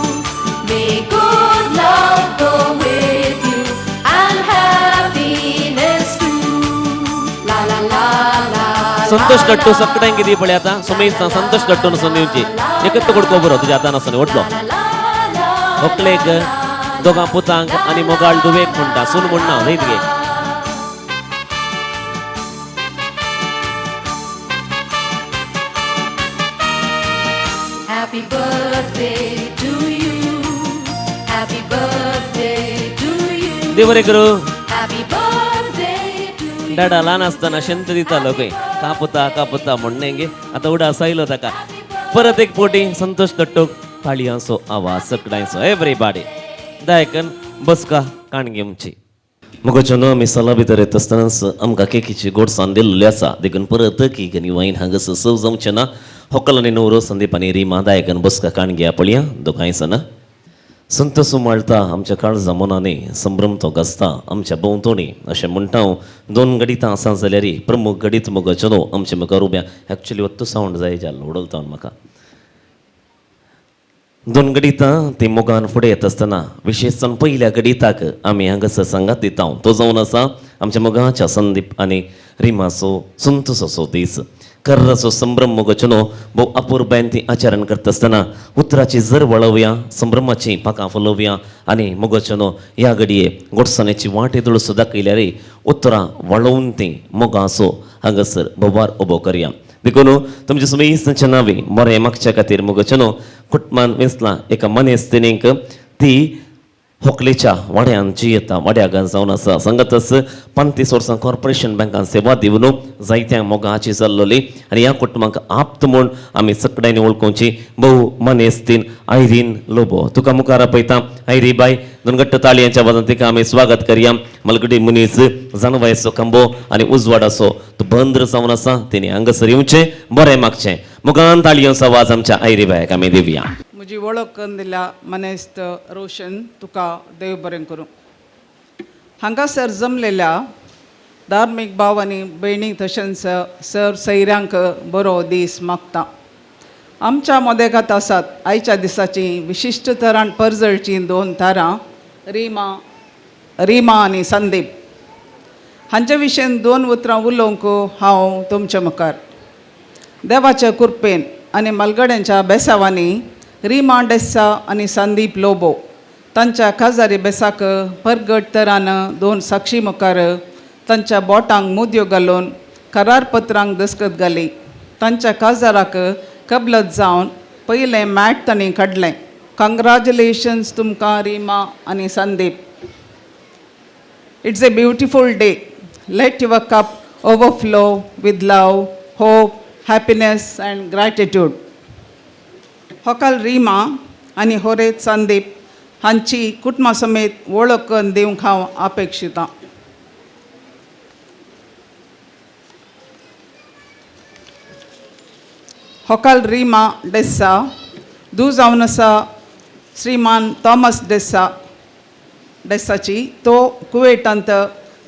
May good love go with you and happiness too. La la la la. Santosh दट्टू सकडाय किती पळय आतां सुमेश संतोष दट्टून सोनिवची एकच कोडको बरो तुज्या हातान आसनी ओटलो व्हंकलेक दोगां पुतांक आनी मोगाळ दुवेक म्हणटा सून म्हणना न्हय गे Happy birthday to you. Happy birthday to you. देव बरें करूं Happy birthday to you. डाडा ल्हान आसतना शेंत दितालो खंय कापुता म्हणणे गे आतां उडा आसायलो ताका परत एक पोटी संतोष दट्टूक ताळयांचो आवाज सकडायचो एवरीबॉडी दायकन बसका काणगेमची मुगोच्यो न्हू आमी सला भितर येता आसतनाच आमकां केकीची गोडसाण दिल्ली आसा देखून परत केक आनी वायन हांगासर सर्व जावचें ना होकल आनी न्हवरो संदीप आनी रिमा दायकन बसका काणग्या पळया दोगांयसना संतोष उमाळटा आमच्या काळजा मनांनी संभ्रम तो गाजता आमच्या भोंवतणी अशें म्हणटा हांव दोन गडितां आसा जाल्यार प्रमुख गडीत मोगाचो न्हू आमच्या मुखार उब्या एक्चुली वत्तू सावंड जाय जाल्लो उडलता म्हाका दोन गडितां ती मोगान फुडें येता आसतना विशेशतन पयल्या गडिताक आमी हांगासर सांगात दिता तो जावन आसा आमच्या मोगाच्या संदीप आनी रिमाचो संतोषाचो दीस कर्राचो संभ्रम मोगाचो न्हू भोव अपुरबायन ती आचरण करता आसतना उतराची जर वळोवया संभ्रमाची पाकां फुलोवया आनी मोगाचो न्हू ह्या घडये गोडसाण्याची वाट येदोळ सुद्दां दाखयल्यार उतरां वळोवन ती मोगाचो हांगासर बोवार उबो करया देखून तुमचे सुमेस्तच्या नांवी बरें मागच्या खातीर मोगाचो न्हू कुटुंबान वेंचलां एका मनेस्तिनीक ती होकलेच्या वाड्यान जियेता वाड्याक जावन आसा सांगातच 35 वर्सां कॉर्पोरेशन बँकान सेवा दिवन जायत्या मोगाची जाल्लोली आनी ह्या कुटुंबाक आप्त म्हूण आमी सकड्यांनी वळखुची भोव मनेस्तीन आयरीन लोबो तुका मुखार आपयता आयरी बाय दोन घट्ट ताळयांच्या आवाजान तिका आमी स्वागत करया मलगडी मनीस जानवायचो खांबो आनी उजवाडाचो तो बंद्र जावन आसा तेणी हांगासर येवचें बरें मागचें मुखान ताळयांचो आवाज आमच्या आयरी बायक आमी दिवया म्हजी वळख करून दिल्या मनेस्त रोशन तुका देव बरें करूं हांगासर जमलेल्या धार्मीक भाव आनी भयणीक तशेंच सर सैऱ्यांक बरो दीस मागता आमच्या मोदेगात आसात आयच्या दिसाची विशिश्ट तरान परजळची दोन तारां रिमा आनी संदीप हांचे विशयेन दोन उतरां उलोवंक हांव तुमच्या मुखार देवाच्या कृपेन आनी मलगड्यांच्या बेसावांनी रिमा डेस्सा आनी संदीप लोबो तांच्या काजारी बेसाक परगट तरान दोन साक्षी मुखार तांच्या बोटांक मुदयो घालून करारपत्रांक दस्खत घाली तांच्या काजाराक कबलत जावन पयलें मॅट तांणी काडलें. कंग्रॅच्युलेशन्स तुमकां रिमा आनी Sandeep. It's a beautiful day. Let your cup overflow with love, hope, happiness and gratitude. होकाल रिमा आनी होरेत संदीप हांची कुटुंबा समेत वळख करून दिवंक हांव अपेक्षितां. होकाल रिमा डेस्सा धूव जावन आसा श्रीमान थॉमस डेस्साची. तो कुवेटांत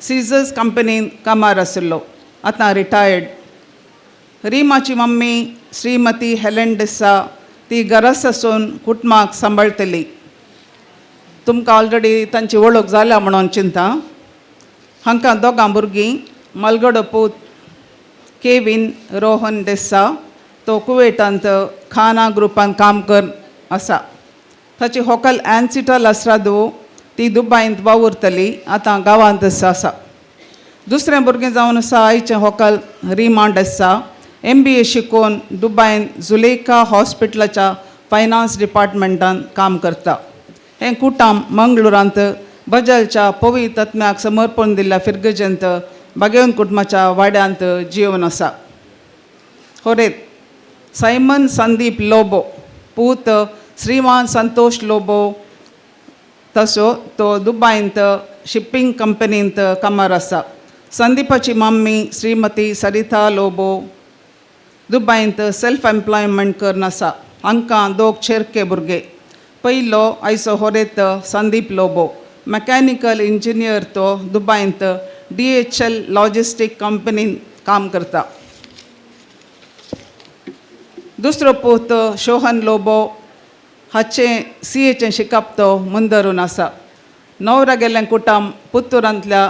सीझर्स कंपनीन कामार आशिल्लो, आतां रिटायर्ड. रिमाची मम्मी श्रीमती हेलेन डेस्सा ती घरास आसून कुटुंबाक सांबाळटली. तुमकां ऑलरेडी तांची वळख जाल्या म्हणून चिंता. हांकां दोगां भुरगीं, मलगडो पूत केविन रोहन डेस्सा, तो कुवेटांत खाना ग्रुपान काम कर आसा. ताची होकल एन्सिटा लस्रादू ती दुबईंत वावुरतली, आतां गांवांतच आसा. दुसरें भुरगें जावन आसा आयचें होकल रिमा डेस्सा. MBA शिकून दुबईंत जुलेका हॉस्पिटलाच्या फायनान्स डिपार्टमेंटान काम करता. हें कुटाम मंगळुरांत बजालच्या पवित्र आत्म्याक समर्पण दिल्ल्या फिरगजेंत बागेवन कुटुंबाच्या वाड्यांत जिवन आसा. होरेत सायमन संदीप लोबो, पूत श्रीमान संतोष लोबो, तसो तो दुबईंत शिपिंग कंपनींत कामार आसा. संदीपाची मम्मी श्रीमती सरिता लोबो दुबईंत सेल्फ एम्प्लॉयमेंट करून आसा. हांकां दोग चेरके भुरगे. पयलो आयचो होरेत संदीप लोबो, मॅकॅनिकल इंजिनियर. तो दुबईंत DHL लॉजिस्टीक कंपनीन काम करता. दुसरो पूत शोहन लोबो, हाचें CAचें शिकप तो मुंदरून आसा. नवरा गेल्लें कुटाम पुत्तुरांतल्या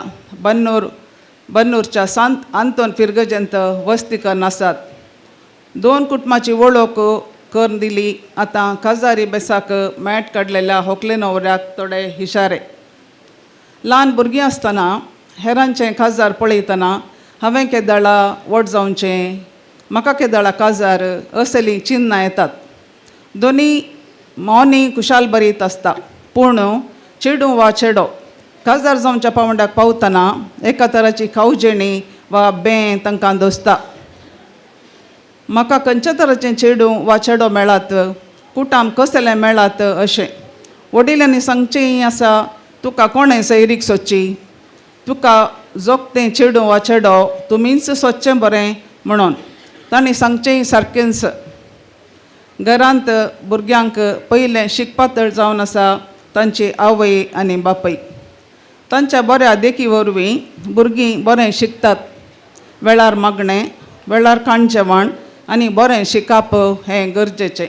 बन्नूरच्या सांत आंतोन फिरगजेंत वस्ती करून आसात. दोन कुटुंबाची वळख करून दिली. आतां काजारी बेसाक मॅट काडलेल्या होकले नवऱ्याक थोडे इशारे. ल्हान भुरगीं आसतना हेरांचें काजार पळयतना हांवें केदाळा व्हड जावचें, म्हाका केदाळा काजार असलीं चिन्नां येतात. दोनी मोनी कुशाल बरीत आसता, पूण चेडूं वा चेडो काजार जावच्या पावंड्याक पावतना एका तराची खावजेणी वा बें तांकां दोसता. म्हाका खंयच्या तराचें चेडूं वा चेडो मेळात, कुटाम कसलें मेळात अशें. वडिलांनी सांगचेंय आसा तुका कोणें सैरीक सोदची, तुका जोगतें चेडूं वा चेडो तुमीच सोदचें बरें म्हणून. तांणी सांगचेंय सारकेंच. घरांत भुरग्यांक पयलें शिकपातळ जावन आसा तांची आवय आनी बापय. तांच्या बऱ्या देखी वरवीं भुरगीं बरें शिकतात. वेळार मागणें, वेळार खाण जेवण आनी बरें शिकप हें गरजेचें.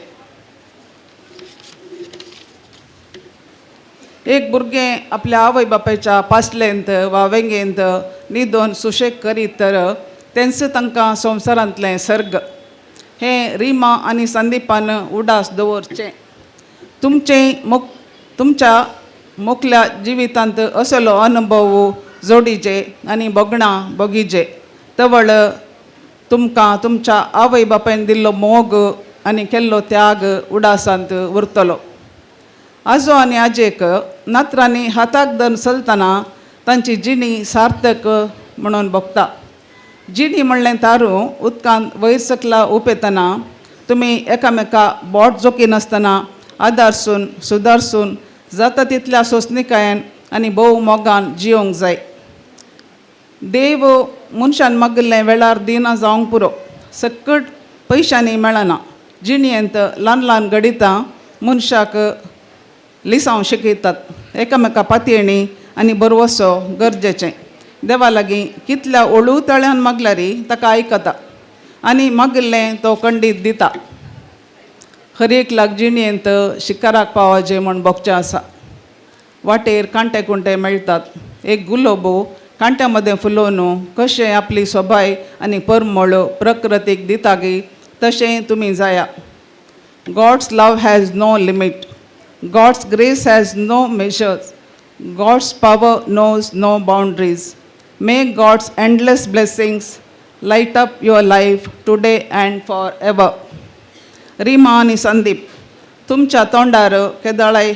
एक भुरगें आपल्या आवय बापायच्या पासलेंत वा वेंगेंत न्हिदोन सुशेग करीत तर तेंच तांकां संवसारांतलें सर्ग. हें रिमा आनी संदीपान उडास दवरचें. तुमच्या मुखल्या जिवितांत असलो अनुभव जोडिजे आनी भोगणां भोगिजे. तवळ तुमकां तुमच्या आवय बापायन दिल्लो मोग आनी केल्लो त्याग उडासांत उरतलो. आजो आनी आजेक नात्रांनी हाताक धरून चलतना तांची जिणी सार्थक म्हणून भोगता. जिणी म्हणलें तारू उदकांत वयर सकला उपेतना तुमी एकामेका बोट जोकी नासतना आदारसून सुदारसून जाता तितल्या सोंसणिकायेन आनी भोव मोगान जियोंक जाय. देव मनशान मागिल्लें वेळार दिना जावंक पुरो. सकट पयशांनी मेळना. जिणयेंत ल्हान ल्हान गडितां मनशाक लिसांव शिकयतात. एकामेका पातयेणी आनी बरवसो गरजेचें. देवा लागीं कितल्या ओळू तळ्यान मागल्यारी ताका आयकता आनी मागिल्लें तो खंडीत दिता. हरेक लाग जिणयेंत शिकाराक पावचें म्हूण भोगचें आसा. वाटेर कांटे कुंटे मेळटात. एक गुलाबो कांट्या मदें फुलोवन कशें आपली सोबाय आनी परमळ प्रकृतीक दिता गे तशें तुमी जाया. God's love has no limit. God's grace has no measures. God's power knows no boundaries. May God's endless blessings light up your life today and forever. Rima आणि संदीप तुमच्या तोंडार केदळाय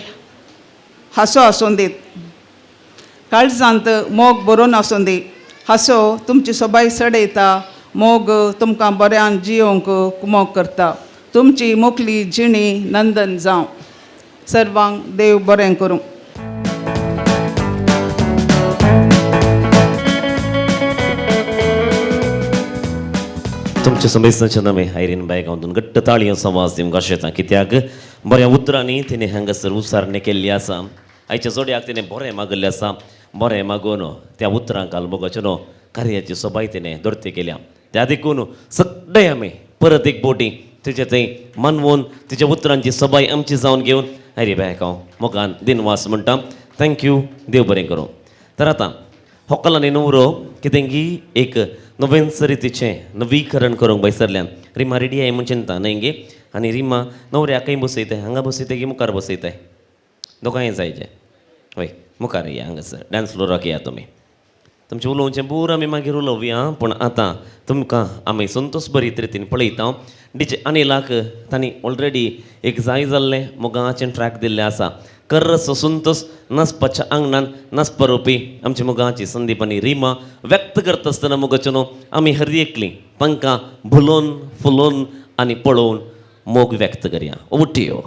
हांसो आसूं दीत. काळजांत मोग बरोवन आसूं दी. हांसो तुमची सोबाय सडयता. मोग तुमकां बऱ्यान जियोंक कुमोग करता. तुमची मुखली जिणी नंदन जावं. सर्वांक देव बरें करूं. तुमच्या समेस्तांच्या नवे आयरीन बायक हांव घट्ट ताळयो समाज तेमकां शेतां कित्याक बऱ्या उतरांनी तिणें हांगासर उसारणे केल्ली आसा. आयच्या जोड्याक तिणें बरें मागल्लें आसा. बरें मागून त्या उतरांक आलमोगाच्या न्हू कार्याची सोबाय तिणें धरती केल्या. त्या देखून सगळे आमी परत एक बोटी तुजे थंय मानवून तिच्या उतरांची सोबाय आमची जावन घेवन आयरी बायक हांव मोगान दिनवास म्हणटा. थँक्यू. देव बरें करूं. तर आतां होकलांनी न्हवरो कितें की एक नवें रितीचें नवीकरण करूंक बैसरल्यान रिमा रेडी आय म्हण चिंता न्हय गे. आनी रिमा न्हवऱ्याकय बसयताय. हांगा बसयताय की मुखार बसयताय? दोगांय जायचे. हय मुखार या हांगासर डान्स फ्लोराक या तुमी. तुमचें उलोवचें बूर आमी मागीर उलोवया. पूण आतां तुमकां आमी संतोश बरीत रितीन पळयता. डीजे अनिलाक तांणी ऑलरेडी एक जाय जाल्लें मोगाचें ट्रॅक दिल्लें आसा. कर्रस संतोष नाचपाच्या आंगणान नाचपरोवपी आमची मोगाची संदीप आनी रिमा व्यक्त करता आसतना मोगाचें न्हू आमी हर एकलीं तांकां भुलोवन फुलोवन आनी पळोवन मोग व्यक्त करया. उठयो.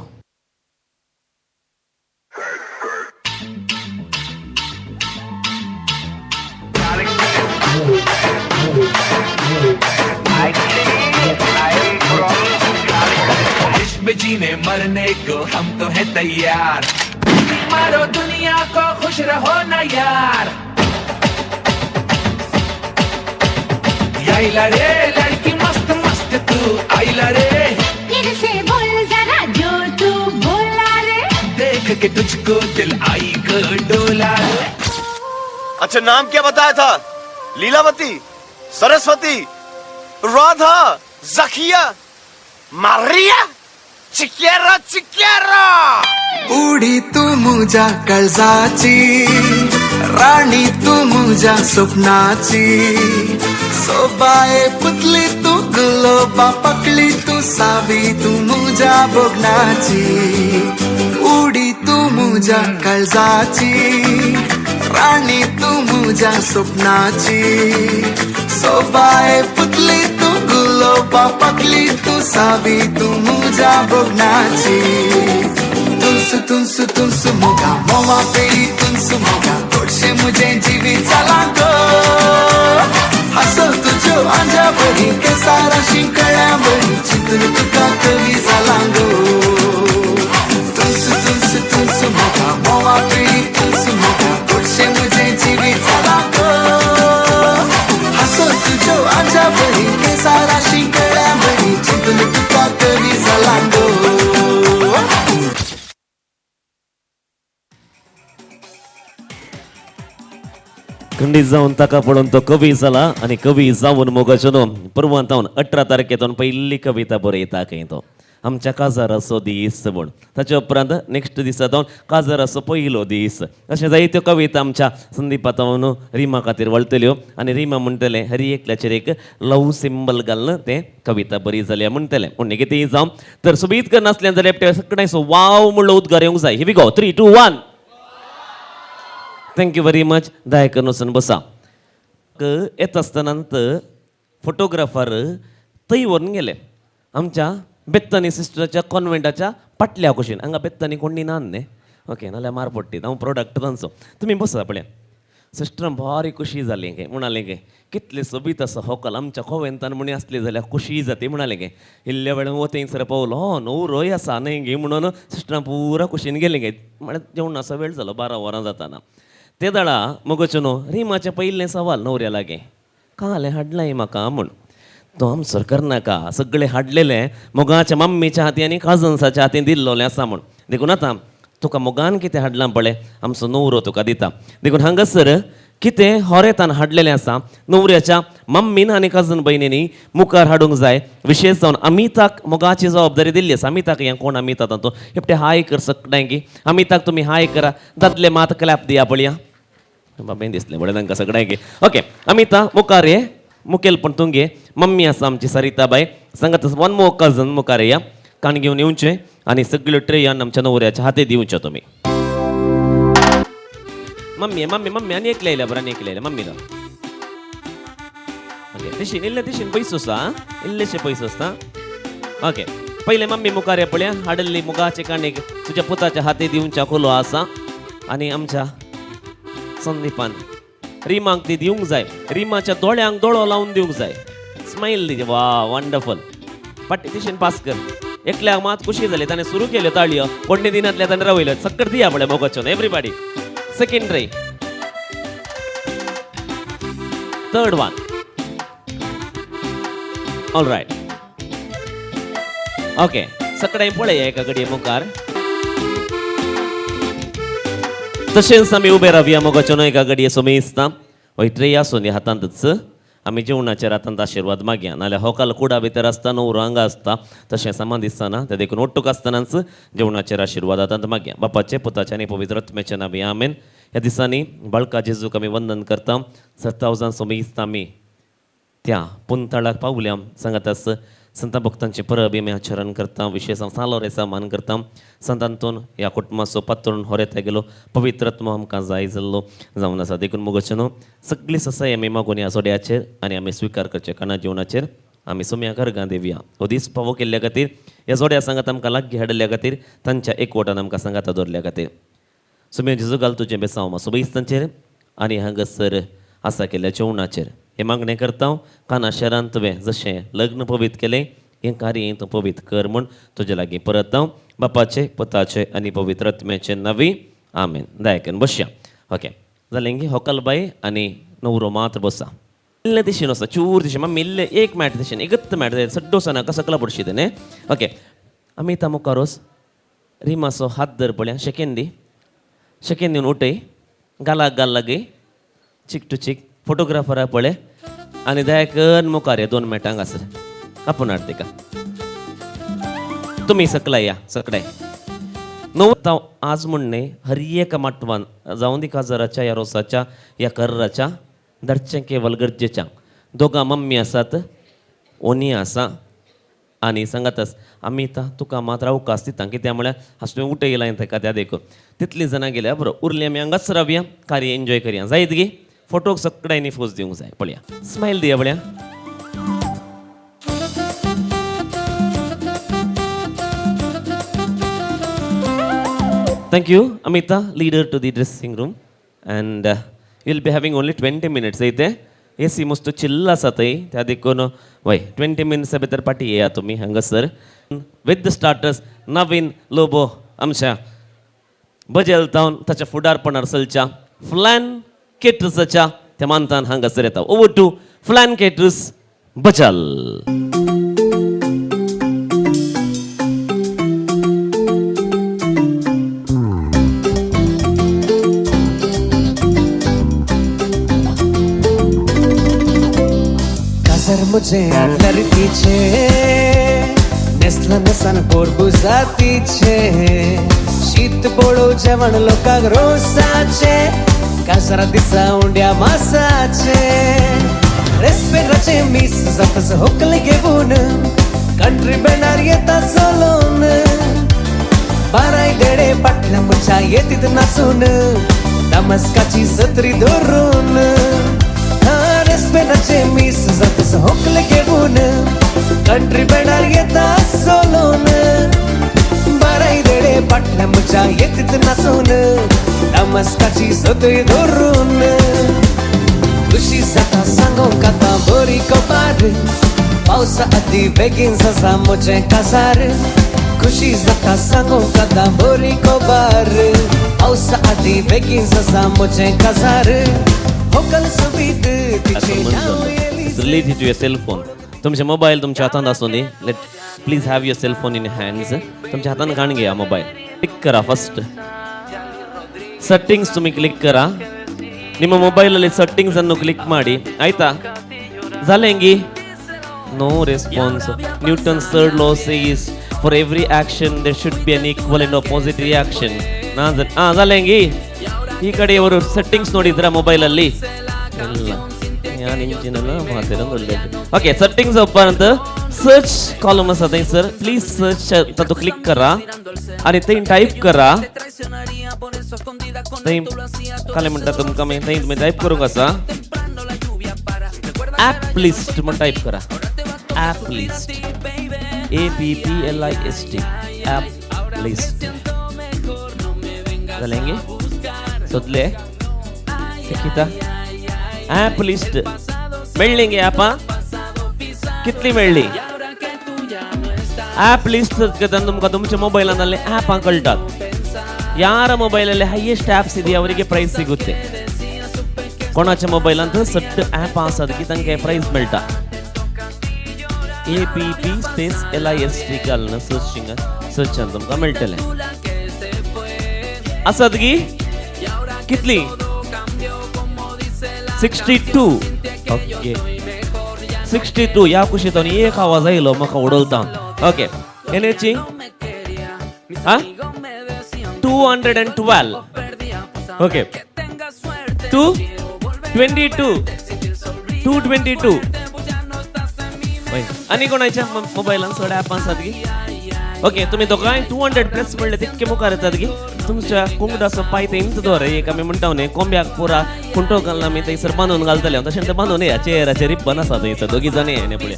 इश्क में जीने मरने को हम तो है तैयार. मारो दुनिया को खुश रहो ना यार. आइला रे लड़की मस्त मस्त तू आइला रे. फिर से बोल जरा जो तू बोला रे. देख के तुझको दिल आई को डोला रे. अच्छा नाम क्या बताया था? लीलावती, सरस्वती, राधा, जकिया, मारिया, चिक्यारा चिक्यारा. उडी तू मुझ्या काळजाची राणी तू मुझ्या स्वप्नाची. सोबाये पुतली तू गुलोबा पकली तू सावी तू मुझ्या बोगनाची. उडी तू मुझ्या काळजाची राणी तू मुझ्या स्वप्नाची. सोबाये पुतली तू गुलोबा पकली तू सावी तू मुझ्या बोगनाची. तुनसु तुनसु तुनसु मोगा मोवा पेरी तुनसु मोगा तोडशे मुझे जीवी चला गो. हसो तुझो आंजा बरी के सारा शिंकळ्या बरी चिंतून तुका कवी झाला गो. तुनसु तुनसु तुनसु मोगा मोवा पेरी तुनसु मोगा तोडशे मुझे जीवी चला गो. हसो तुझो आंजा बरी के सारा शिंकळ्या बरी चिंतून तुका कवी झाला गो. खंडीत जावन ताका पळोवन तो कवी जाला आनी कवी जावन मोगाचो न्हू परवांतावन 18 तारखेतून पयली कविता बरयता खंय तो आमच्या काजाराचो दीस म्हूण. ताच्या उपरांत नेक्स्ट दिसातावन काजाराचो पयलो दीस. अशें जायत्यो कविता आमच्या संदीपातावन रिमा खातीर वळटल्यो आनी रिमा म्हणटलें हरी एकल्याचेर एक लव सिंबल घालून तें कविता बरी जाली म्हणटलें. पूण कितेंय जावं तर सुबीत कर नासलें जाल्यार एकटे सगळ्यांचो वाव म्हणलो उद्गार येवंक जाय. हिवी गो 3, 2, 1. Thank you very much. दायकन वचून बसा. येत आसतनांत फोटोग्राफर थंय व्हरून गेले आमच्या बेत्तानी सिस्टराच्या कॉन्व्हेंटाच्या फाटल्या कुशीन. हांगा बेत्तानी कोण ना न्ही. ओके नाल्यार मार पडटीत. हांव प्रोडक्ट तांचो. तुमी बसा पळय. सिस्टरान भारी खुशी जाली गे. म्हणालें गे कितले सोबीत आसा होकल आमच्या खोवेंतान म्हणी आसली जाल्यार खुशी जाती म्हणालें गे. इल्ल्या वेळान वतेंसर पावलो हो न्हवरोय आसा न्हय गे म्हणून सिस्टरान पुरा खुशीन गेली गे. म्हळ्यार जेवणाचो वेळ जालो 12 वरां जाताना. ते दाडा मगोचो न्हू रिमाचें पयलें सवाल न्हवऱ्या लागे काले हाडलाय म्हाका म्हूण. तो आमसर करनाका सगळे हाडलेले मोगाच्या मम्मीच्या हाती आनी काजन्साच्या हातीन दिल्लोलें आसा म्हूण. देखून आतां तुका मोगान कितें हाडलां पळय आमचो न्हवरो तुका दिता. देखून हांगासर कितें होरेतान हाडलेलें आसा न्हवऱ्याच्या मम्मीन आनी काजन भयणींनी मुखार हाडूंक जाय. विशेश जावन अमिताक मोगाची जबाबदारी दिल्ली आसा. अमिताक हें कोण अमिता तो हेपटे हाय कर सकडाय की अमिताक तुमी हाय करा. दादले मात क्लॅप दिया पळया. बाबें दिसलें बरें तांकां सगळ्यांक की ओके. अमिता मुखार ये मुखेल पण तुंगे मम्मी आसा आमची सरिताबाई सांगात वन मोर कजन मुखार या. कान घेऊन येऊचे आणि सगळं ट्रे आमच्या नवऱ्याच्या हाती दिवच्या तुम्ही. मम्मी मम्मी मम्मी आणि एक लिहिल्या बरं आणि एक लिहिल्या मम्मीला. ओके तिशीन इल्ले तिशीन पैसो सा इल्लेशे पैसो असता. ओके पहिले मम्मी मुखार पळया हाडल्ली मुगाचे काणीक तुझ्या पुताच्या हाती दिवच्या खोलो आसा आणि आमच्या संदीपान रिमांक ती दिवंक जाय. रिमाच्या दोळ्यांक दोळो लावून दिवंक जाय. स्माईल दिजे वा वंडरफुल. पट्टी तिशीन पास कर. एकल्याक मात खुशी जाली ताणें सुरू केल्यो ताळयो कोणने दिनातल्या ताणें रवयल्यो सक्कट दिया पळय मोगाचो एवरीबॉडी. सेकंड ट्रे third one all right okay सगळें पळय एका घडये मुखार. तशेंच आमी उबे रावया मोगाचो एका घडये सोमेस्ता. हय ट्रे आसून हातांतच आमी जेवणाचेर हातांत आशिर्वाद मागया. नाल्यार होकाल कुडा भितर आसता न्हवरो हांगा आसता तशें सामान दिसतना ते देखून ओट्टूक आसतनाच जेवणाचेर आशिर्वाद हातांत मागया. बापाचे पुताचे आनी पवित्र आत्म्याचे नांवी आमेन. ह्या दिसांनी बाळका जेजूक आमी वंदन करता. 7000 सोमेस्ता आमी त्या पुंताळाक पावल्या सांगातास संत भक्तांचे परब आमी आचरण करता. विशेष हांव सालो रेसा मान करता. संतांतून ह्या कुटुंबाचो पातळून होरेता गेलो पवित्रत्व आमकां जाय जाल्लो जावन आसा. देखून मुगोचनो सगळी ससाय आमी मागून ह्या सोड्याचेर आनी आमी स्विकार करचे काना जेवणाचेर आमी सोम्या घरगां देवया. हो दीस फावो केल्ल्या खातीर ह्या जोड्या सांगात आमकां लागीं हाडल्या खातीर तांच्या एकवटान आमकां सांगाता दवरल्या खातीर सोम्या जेजू घाल तुजें बेसांव मातसो बेस्तांचेर आनी हांगासर आसा केल्ल्या जेवणाचेर हे मागणें करता. काना शहरांत तुवें जशें लग्न पवीत केलें हें कार्य तूं पवीत कर म्हूण तुजे लागीं परत हांव बापाचे पुताचे आनी पवित्र आत्म्याचे नांवी आमेन. दायकन बसया. ओके जालें गी होकलबाई आनी नवरो मात्र बसा. इल्लें दिशेन वसा चूर दिशेन मम्मी इल्लें एक मॅट दिशेन एकच मॅट जाय सड्डो नाका सकला पडशी तें न्ही. ओके आमी ता मुखारोस रिमाचो हात धर पळया शेकेन दी शेकेन दिवन उठय गालाक गाल लागी चीक टू चीक फोटोग्राफरा पळय आनी दायकन मुखार या 2 मॅटांक आसर आपूण हाड तिका. तुमी सकला या सकडाय णव आज म्हणणे हर एका माटवान जावं दी काजाराच्या या रोसाच्या या कर्राच्या धरचें केवल गरजेच्या. दोगां मम्मी आसात ओनी आसा आनी सांगातस आमी तुका मात रावूक आसता कित्याक म्हळ्यार हांव तुवें उठय येयला ताका त्या देखून तितलीं जाणां गेल्या बरो उरलीं आमी हांगाच रावया कार्य एन्जॉय करया. जायत गे फोटोक सगळ्यांनी फोज दिवंक जाय. पळया स्मायल दिया पळया. Thank you Amita leader to the dressing room and you will be having only 20 minutes इथे एसी मस्त चिल्ल आसा थंय त्या देखून वय 20 मिनिट्सा भितर पाटी येया तुमी हांगासर विथ द स्टार्टर्स नवीन लोबो आमच्या बजेल टावन ताच्या फुडारपणार चलच्या फ्लॅन केटर्साच्या त्या मानतान हांगासर येता. ओवर टू फ्लॅन केटर्स बचाल. काजर मुझे आडलर पीछे नेसला नसान पोरबुजातीचे शीत बोळो जेवण लोकांक रोसाचे काजरा दिसा उंड्या मासाचे रेस्पेराचे मीस जाताच होकले घेऊन कंट्री बॅनार येता चलोन बाराय देडे पाटल्या मुच्या येतीत नाचून नमस्काची सत्री धरून रेस्पेराचे मीस जाताच होकले घेऊन कंट्री बॅनार येता चलोन बाराय देडे पाटल्या मुच्या येतीत नाचून नमस्काची सत्री धरून खुशी जाता सांगो काता बरी कपार पावसा आदी बेगीन जाता म्हजें काजार खुशी जाता सांगो काता बरी कपार पावसा आदी बेगीन जाता म्हजें काजार होकल सुबीत तिचे नाव related to your cell phone. तुमचे मोबाईल तुमच्या हातांत आसूं दी. Let please have your cell phone in hands. तुमच्या हातांत काण घेया मोबाईल. क्लिक करा फर्स्ट ಸೆಟ್ಟಿಂಗ್ಸ್ तुम्ही ಕ್ಲಿಕ್ करा. ನಿಮ್ಮ ಮೊಬೈಲಲ್ಲಿ ಸೆಟ್ಟಿಂಗ್ಸ್ ಅನ್ನು ಕ್ಲಿಕ್ ಮಾಡಿ ಆಯ್ತಾ. ಜಾಲೆಂಗಿ no response. Newton's third law says for every action there should be an equal and opposite reaction. ಜಾಲೆಂಗಿ ಈ ಕಡೆ ಅವರು ಸೆಟ್ಟಿಂಗ್ಸ್ ನೋಡಿದ್ರ ಮೊಬೈಲಲ್ಲಿ ಇಲ್ಲ ನಾನು ಇಂಜಿನಲ್ಲ ಮಾತಾಡೋದು ಒಳ್ಳೆಯದು. ಓಕೆ ಸೆಟ್ಟಿಂಗ್ಸ್ ಓಪನ್ ಅಂತ सर्च कॉलम आसा थंयसर प्लीज सर्च तातूंत क्लिक करा आनी थंय टायप करा थंय काले म्हणटा तुमकां मागीर थंय तुमी टायप करूंक आसा ॲप लिस्ट म्हणून टायप करा app list APPLIST app list जालेंगे सोदले किता ॲप लिस्ट मेळ्ळी गे ॲपां कितली मेळ्ळी ॲप लिस्ट सर्च करताना तुमकां तुमच्या मोबायलान जाल्ले ॲपां कळटात ಯಾರ ಮೊಬೈಲಲ್ಲಿ ಹೈಯೆಸ್ಟ್ ಆ್ಯಪ್ಸ್ ಇದೆಯಾ ಅವರಿಗೆ ಪ್ರೈಸ್ ಸಿಗುತ್ತೆ कोणाच्या मोबायलांत सट्ट ॲप आसा की तांकां प्रायज मेळटा APPLIST घालून सर्चान तुमकां मेळटलें आसात गी कितली 62 ओके 62 ह्या कुशींतून एक आवाज आयलो म्हाका उडोवता ओके एनेची 212 ओके 222 आनी कोणाच्या मोबायलान चड ॲप आसात गी ओके तुमी दोगांय 200 प्रेस म्हणले तितके मुखार येतात गी तुमच्या कुंगडाचो पाय तेंच दवर एक आमी म्हणटा न्ही कोंब्याक पुरा कुंटो घालून आमी थंयसर बांदून घालतले तशें तें बांदून या चेअराचेर रिब्बन आसा थंयसर दोगी जाण येणे पळय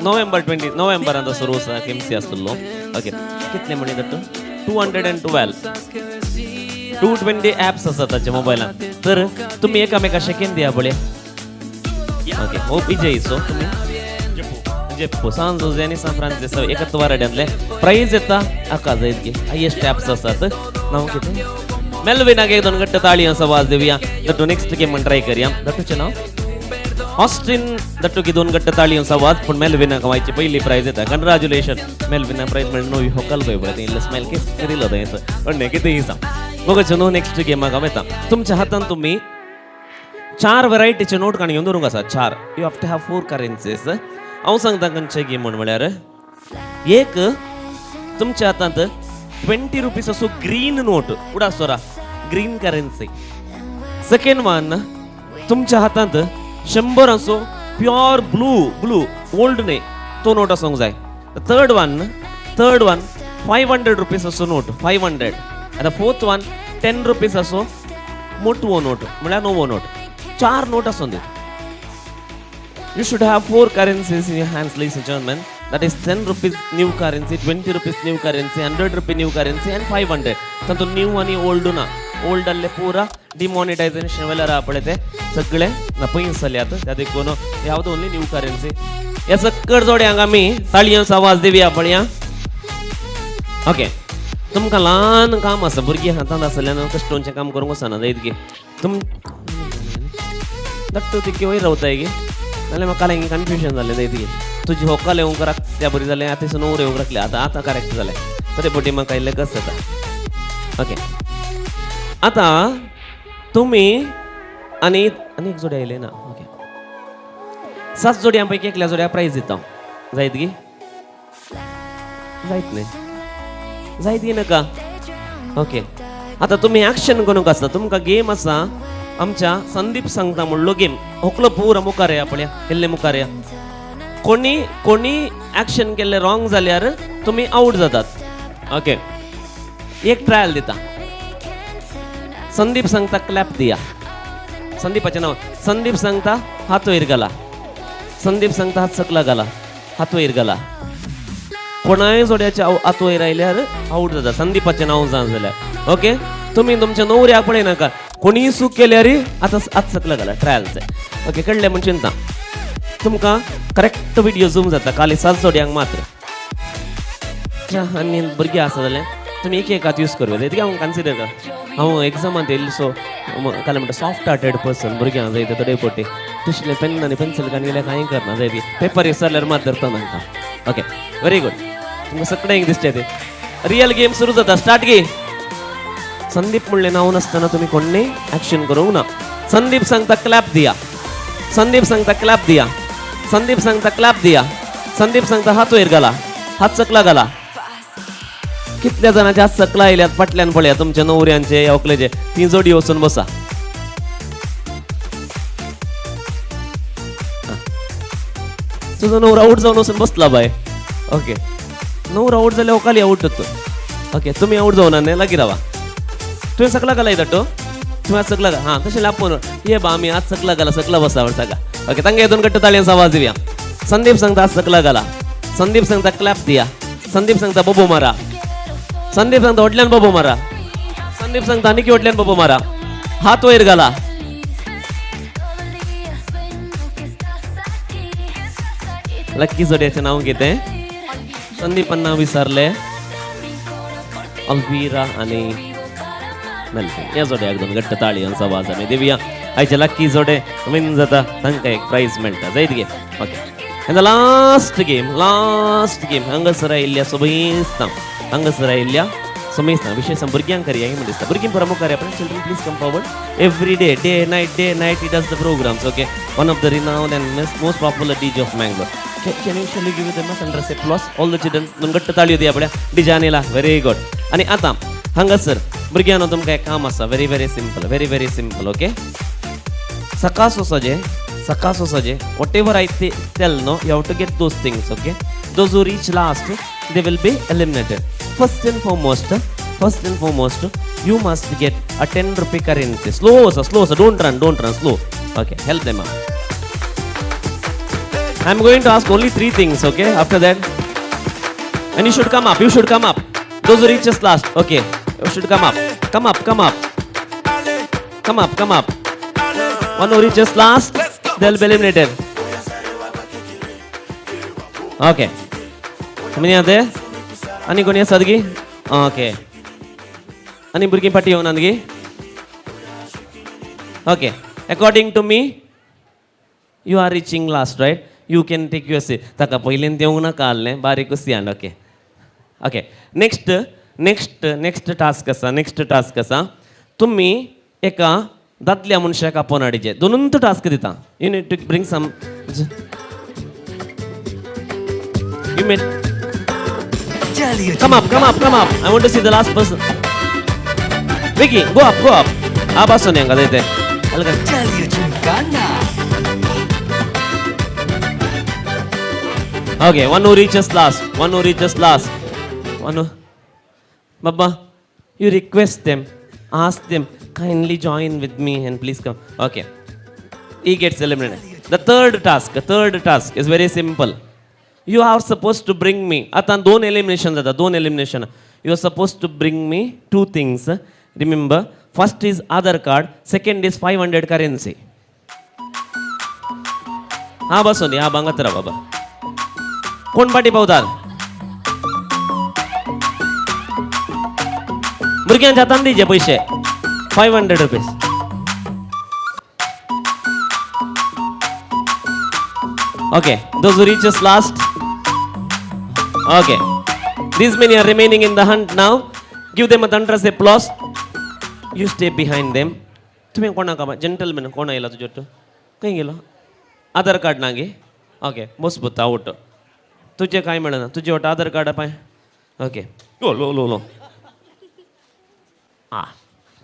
नोव्हेंबरांत असो रोस केमसी आसतलो ओके कितले म्हणी जाता 220 ॲप्स आसात ताच्या मोबायलान तर तुमी एकामेका शेकेन दिया पळय ओके हो विजयीचो तुमी जेप्पो सांज जोजे आनी सान फ्रांसिस्को एकच वाराड्यांतले प्राइज येता आका जायत गे हायेस्ट ॲप्स आसात नांव कितें मेल्विनाक एक दोन गट्ट ताळी आवाज देवया दट्टू नेक्स्ट गेम ट्राय करया दट्टूचें नांव ऑस्ट्रीन दट्टूकी दोन गट्ट ताळी आवाज पूण मेल्विनाक वायची पयली प्राइज येता कंग्रॅच्युलेशन मेल्विना प्राइज म्हणजे नवी होकल पळय पळय तें स्मेल केस दिलो थंयसर पण कितें हिसा बघूचें न्हू नेक्स्ट गेमाक हांव येता तुमच्या हातान तुमी 4 व्हरायटीचे नोट काडून घेवन दवरूंक आसा 4 you have to have 4 currencies हांव सांगता खंयचे गेम म्हळ्यार एक तुमच्या हातांत 20 रुपीज असो ग्रीन नोट उडा सोरा ग्रीन करन्सी सेकंड वन तुमच्या हातांत 100 असो प्युअर ब्लू ओल्ड न्ही तो नोट आसूंक जाय थर्ड वन 500 रुपीज असो नोट 500 आतां फोर्थ वन 10 रुपीज असो मोटवो नोट म्हळ्यार नवो नोट 4 नोट आसूं दी You should have 4 currencies in your hands, ladies and gentlemen. That is 10 rupees new currency, 20 rupees new currency, 100 rupee new currency and 500. तंतु new आणि old ना old अल्ले पूरा demonetization वेळेला आपळते सगळे ना पयसल्यात त्या देखून यावदो ओन्ली न्यू currency या सक्कड जोड्यांक आमी ताळयांचो आवाज देवया पळया ओके तुमकां ल्हान काम आसा भुरगीं हातांत आसल्यान कश्टोंचें काम करूंक वचना जायत गे तुम दट्टू तिके वयर रावताय गे नाल्यार म्हाका कांय कन्फ्युजन जालें जायत गे तुजी होकाल येवंक राखल्या बरी जालें आतां णव येवंक राखलें आतां करेक्ट जालें तरी पटी म्हाका इल्लें कस जाता ओके आतां तुमी आनी एक जोडी आयले ना ओके 7 जोडयां पैकी एकल्या जोड्या प्रायज दिता जायत गे जायत न्ही जायत गे नाका ओके आतां तुमी एक्शन करूंक आसा तुमकां गेम आसा आमच्या संदीप सांगता म्हणलो गेम होकलो पुरा मुखार या पळया इल्ले मुखार या कोणी एक्शन केल्ले रॉंग जाल्यार तुमी आउट जातात ओके एक ट्रायल दिता संदीप सांगता क्लॅप दिया संदीपाचें नांव संदीप सांगता हात वयर घाला संदीप सांगता हात सकला घाला हात वयर घाला कोणाय जोड्याचे हात वयर आयल्यार आउट जाता संदीपाचें नांव जावन जाल्यार ओके तुमी तुमच्या नवऱ्याक पळयनाका कोणी चूक केल्यार आतां हात सकला घाला ट्रायलचे ओके कळ्ळें म्हण चिंता तुमकां करेक्ट व्हिडिओ झूम जाता खाली 7 जोड्यांक मात्र आनी भुरगीं आसा जाल्यार तुमी एक हात यूज करूं येता हांव कन्सिडर कर हांव एग्जामांत येयल्लो सो काल म्हणटा सॉफ्ट हार्टेड पर्सन भुरग्यांक जाय थोडे पोटी तुसले पेन आनी पेन्सिल काडून गेल्यार कांय करना जाय ती पेपर विसरल्यार मात धरता तांकां ओके व्हेरी गुड तुमकां सगळें दिसचें तें रियल गेम सुरू जाता स्टार्ट गे संदीप म्हणलें नांव नासतना तुमी कोण्णी एक्शन करूंक ना संदीप सांगता क्लॅप दिया संदीप सांगता क्लॅप दिया संदीप सांगता क्लॅप दिया संदीप सांगता हात वयर घाला हात सकला घाला कितल्या जाणांचे हात सकला आयल्यात फाटल्यान पळया तुमच्या नवऱ्यांचे या व्हंकलेचे ती जोडी वचून बसा तुझा नवरा आऊट जाऊन वचून बसला बाय. ओके, नवरा आऊट जाल्यार खाली आऊट होतो. ओके, तुम्ही आऊट जाऊन नाही लागी रावा. तुम्ही सकला घाला येतो, तुम्ही आज सकला हां तसे लापून ये बा आम्ही आज सकला घाला, सकला बसावर सगळा. ओके, तांगे येतून गट्ट ताळयांचा आवाज दिव्या. संदीप सांगता आज सकला घाला, संदीप सांगता क्लॅप दिया, संदीप सांगता बबो मारा, संदीप सांगता ओटल्यान बबो मारा, संदीप सांगता आणखी ओटल्यान बबो मारा, हात वयर घाला. लक्की जोड्याचे नाव घेते. संदीपांना विसरले, अल्वीरा आणि मेल्फी या जोड्या एकदम घट्ट ताळयांचा आवाज आम्ही देऊया. आयचे लक्की जोडे विन जाता तांकां एक प्राइज मेळटा. जायत गे. Okay, and the last game हांगासर आयिल्ल्या सोबीस्तां हांगासर आयिल्ल्या सोमेस्तां विशेष भुरग्यांक करिया म्हणून दिसता. भुरगीं परमो कार्य आपण children please come forward every day night he does the programs. Okay, one of the renowned and most popular DJ of Mangalore. Can you surely give them a thunderous applause? All the children गट्ट ताळयो दिया आपल्या डिजानीला. Very good. आणि आता हांगासर भुरग्यांनो तुमकां एक काम आसा. Very simple. ओके, सकाळ सजे whatever I tell no, you have to get those things. Okay, those who reach last they will be eliminated. First and foremost you must get a 10 rupee currency. Slow sir, don't run, slow. Okay, help them out. I'm going to ask only 3 things. Okay, after that, and you should come up. Those who reach us last. Okay, you should come up. One who reaches last, they'll be eliminated. Okay, how many are there? Ani कोणी असतात गी? Okay, ani भुरगीं फाटी येवनात गी? Okay, according to me you are reaching last, right? You can take your seat. ताका पयलीं देवंक नाका आसलें, बारीकूच stand. Okay, next task आसा. तुम्ही एका दादल्या मनशाक आपोवन हाडचे. दोनूच टास्क दिता. You need to bring some. You made. Come up. I want to see the last person. Vicky, go up. Abason yang kata itu. Okay, one who reaches last. Baba, you request them, ask them, kindly join with me and please come. Okay, he gets eliminated. The third task is very simple. You are supposed to bring me. Atan 2 elimination. You are supposed to bring me 2 things. Remember, first is Aadhaar card, second is 500 currency. हा बसोनी हा बांगत राहा बाबा. कोण पाठी पावतात? भुरग्यांच्या हातान दिजे पैसे 500 rupees. Okay, those who reach us last. Okay, these many are remaining in the hunt now. Give them a thunderous applause. You stay behind them. तुम्ही कोणा का जेंटलमॅन कोण आयला तुझ्या खंय गेलो? आधार कार्ड नागे. ओके, मजबूत आउट. तुझे काय म्हणना तुझे वाट आधार कार्ड पाय. ओके, लो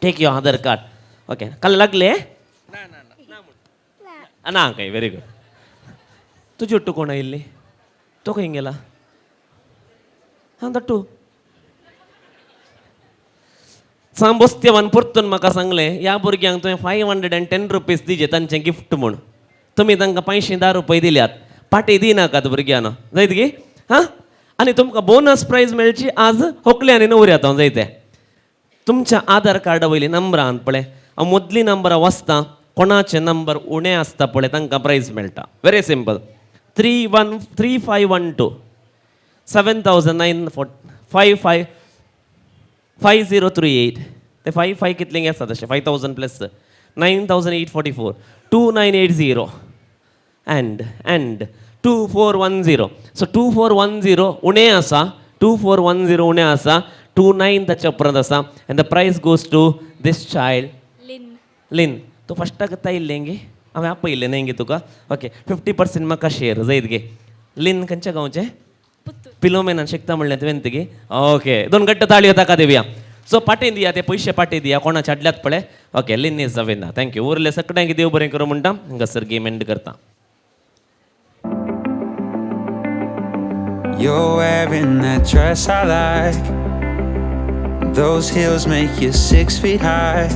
take your Aadhaar card. Okay, काल लागले ना काय. Very good. तुझी ಒಟ್ಟು कोण ಇಲ್ಲಿ तो खंय गेला? हां दट्टू सांबोस्त्यवान परतून म्हाका सांगलें ह्या भुरग्यांक तुवें 510 rupees दिजे तांचें गिफ्ट म्हूण. तुमी तांकां 510 रुपये दिल्यात. पाटी दिनाकात भुरग्यांना जायत गे. हां, आनी तुमकां बोनस प्रायज मेळची आज होकले आनी नवऱ्यात हांव जायते. तुमच्या आधार कार्डा वयली नंबरान पळय हांव मदली नंबरां वाचता. कोणाचे नंबर उणे आसता पळय तांकां प्रायज मेळटा. Very simple. 3512 7009 5038 ते 5 कितले आसता तशें 5000 प्लस 9844 2980 and 2410. सो 2410 उणे आसा. 2410 उणे आसा. 29 ताच्या उपरांत आसा. And the prize goes to this child लिन. तो फस्टाक तायिल्लें गे हांवें आपयलें न्ही गे तुका. ओके, 50% म्हाका शेअर जायत गे. लिन खंयच्या गांवचें? पिलोमेनान शिकता म्हणलें तुवें तेगे. ओके, 2 गट्ट ताळयो ताका दिवया. सो पाटी दिया ते पयशे पाटी दिया कोणाच्या हाडल्यात पळय. Okay, Lin is the winner. Thank you. उरले सगळ्यांक देव बरें करूं म्हणटा. हांगासर गेम एंड करता. You're wearing that dress I like. Those heels make you 6 feet high.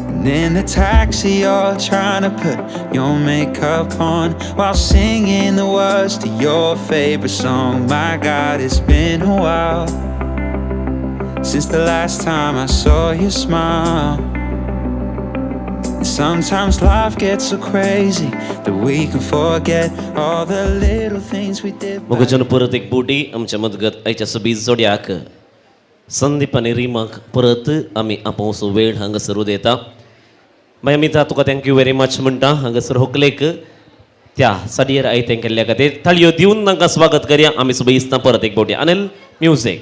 And in the taxi, you're trying to put your makeup on while singing the words to your favorite song. My God, it's been a while since the last time I saw you smile. And sometimes life gets so crazy that we can forget all the little things we did. मोगजन परत एक बोटी आमच्या मदगत आयच्या सबीज जोड्याक संदीप आनी रिमाक परत आमी आपोवचो वेळ हांगासर उदेता. मागीर आमी तुका थँक्यू वेरी मच म्हणटा हांगासर होकलेक त्या साडयेर आयतें केल्ल्या खातीर थाळयो दिवन तांकां स्वागत करया. आमी सगळीं इस्तां परत एक बोटी. अनिल म्युझिक.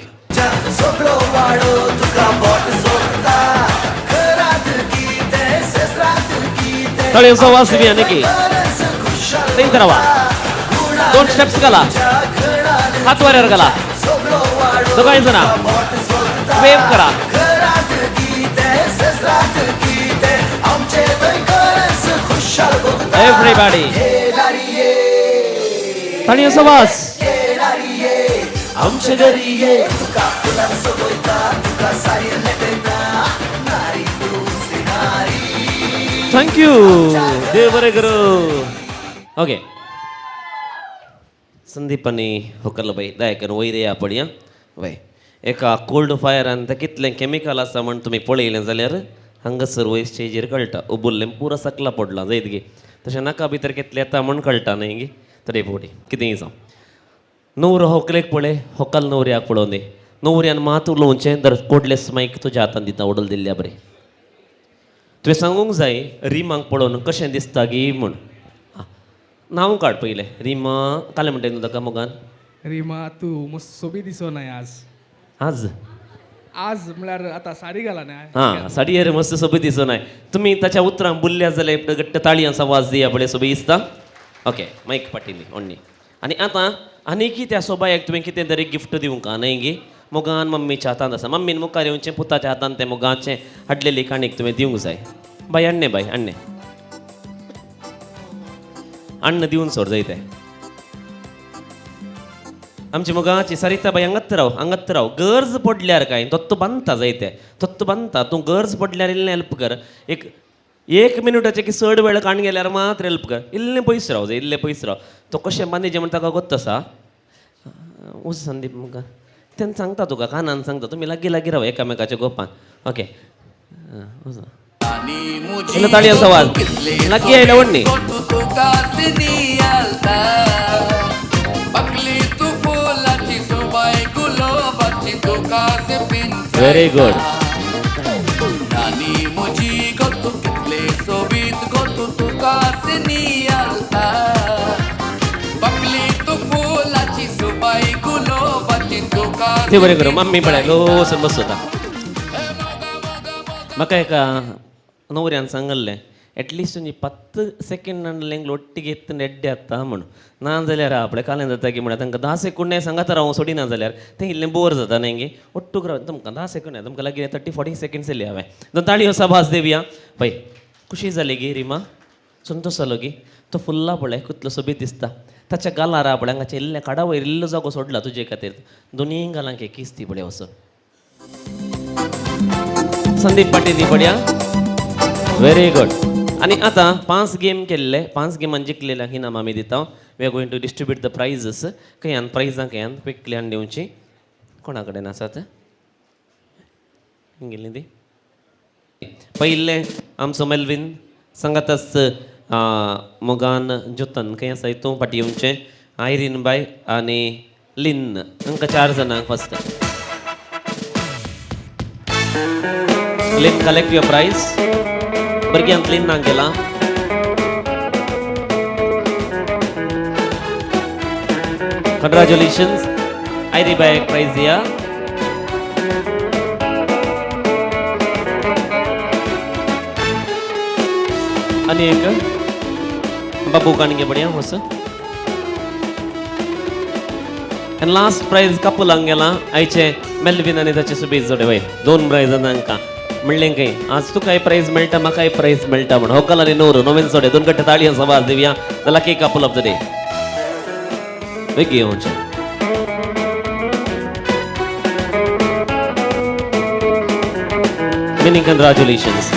सगळो वाडो तुका बोट सोदता घरात कितें शेजरात कितें थाळयोचो वास बी आनी की थंय रावा. 2 स्टेप्स घाला. हात वऱ्यार घाला. दोगांय जाणां वेव करा. घरात कितें शेजरात कितें आमचे थंय घरच खुशाल भोगता. एवरीबॉडी थाळयोचो वास. आमचे घरी ये तुका फुलां सजयता तुका सायन लेटयता नारी तूं सिनारी. थँक्यू. देव बरें करूं. ओके संदीप आनी होकलबाई दायकन वयर या पडया. वय एका कोल्ड फायरान तें कितलें कॅमिकल आसा म्हण तुमी पळयलें जाल्यार हांगासर वयर स्टेजीर कळटा. उबुल्लें पुरो सकला पडलां जायत गे. तशें नाका भितर कितलें येता म्हण कळटा न्हय गे. तरी पोटी कितेंय जावं. न्हवरो होकलेक पळय होकल न्हवऱ्याक पळोवन दी. न्हवऱ्यान मात उलोवचें दर कोडलेस मायक तुज्या हातान दिता उडल दिल्ल्या बरें. तुवें सांगूंक जाय रिमांक पळोवन कशें दिसता गी म्हूण. नांव काड पयलें. रिमा कालें म्हणटा न्हू ताका मोगान. रिमा तूं मस्त सोबी दिसोनाय आज. आज आज म्हळ्यार आतां साडी घाला न्हय. हां साडयेर मस्त सोबी दिसोनाय. तुमी ताच्या उतरांक बुल्ल्या जाल्यार घट्ट ताळयांचो वाज दिया पळय सोबी दिसता. ओके मायक पाटिली ओन्नी. आनी आतां आनीकी त्या सोबायक तुवें कितें तरी गिफ्ट दिवंक न्हय गे. मोगान मम्मीच्या हातांत आसा. मम्मीन मुखार येवचें पुताच्या हातान तें मोगाचें हाडलेली काणीक तुवें दिवंक जाय. बाय हाडणें बाय हाडणें. अन्न दिवन सोड जाय तें. आमची मोगाची सरिता बाय हांगात राव. गरज पडल्यार काय तत्तो बांदता जाय तें. तत्तो बांदता. तूं गरज पडल्यार इल्लें हेल्प कर. एक मिनटाचे की चड वेळ काण गेल्यार मात्र हेल्प कर. इल्लें पयस राव जाय इल्लें पयस राव. तो कशें बांदीचें म्हण ताका गोत्त आसा. उज संदीप मुखार तें सांगता तुका कानान सांगता. तुमी लागीं राव एकामेकाच्या गोपान. ओके इल्लो ताळयांचो आवाज लागीं आयल्या वडणी. Very good. ते बरें करूं. मम्मी पळय लो वचून बसता. म्हाका एका न्हवऱ्यान सांगल्लें एटलिस्ट तुजी 10 सेकंडांतलें ಒಟ್ಟಿಗೆ ಎತ್ತು ನೆಡ್ಡೆ आत्ता म्हूण. ना जाल्यार आपल्या कालें जाता की म्हळ्यार तांकां 10 सेकंड सांगात राव सोडिना जाल्यार तें इल्लें बोर जाता न्हय गे. ಒಟ್ಟುग राव तुमकां 10 सेकंड तुमकां लागीं 30-40 सेकंड्स येयली हांवें. दोन ताळयो सभास देवया. पळय खुशी जाली गी रिमा. संतोश जालो गी. तो फुल्ला पळय कितलो सोबीत दिसता. ताच्या गालार पळय हांगाचे इल्लें काडा वयर इल्लो जागो सोडला तुजे खातीर. दोनी गालांक एक किस ती पळय वचून. संदीप पाटील दी पडया. Very good. आनी आतां 5 गेम केल्ले. 5 गेमान जिखलेल्यांक इनाम आमी दिता. We are going to distribute the prizes. खंयान प्रायजां खंयान क्विकली हाडून दिवची. कोणा कडेन आसात गेल्ली ती. पयलें आमचो मेल्विन सांगातच मोगान जोतन खंय आसा हितूं फाटी येवचें. आयरीन बाय आनी लिन हांकां 4 जाणांक first. Lin collect your prize. भुरग्यांक लिनाक गेला. कंग्रॅच्युलेशन्स. आयरी बाय प्रायज या. आनी एक बाबू काणगे बढिया वस. आनी लास्ट प्रायज कपलांक गेला. आयचे मेल्विन आनी ताचे सुबेज जोडे वय 2 प्रायजां तांकां. म्हणलें खंय आज तुकाय प्रायज मेळटा म्हाकाय प्रायज मेळटा म्हण. होकल आनी नवरो नवीन जोडे 2 गट्टे ताळयांचो आवाज दिवया. The lucky couple of the day. वेगळी येवचे मेनी कंग्रॅच्युलेशन्स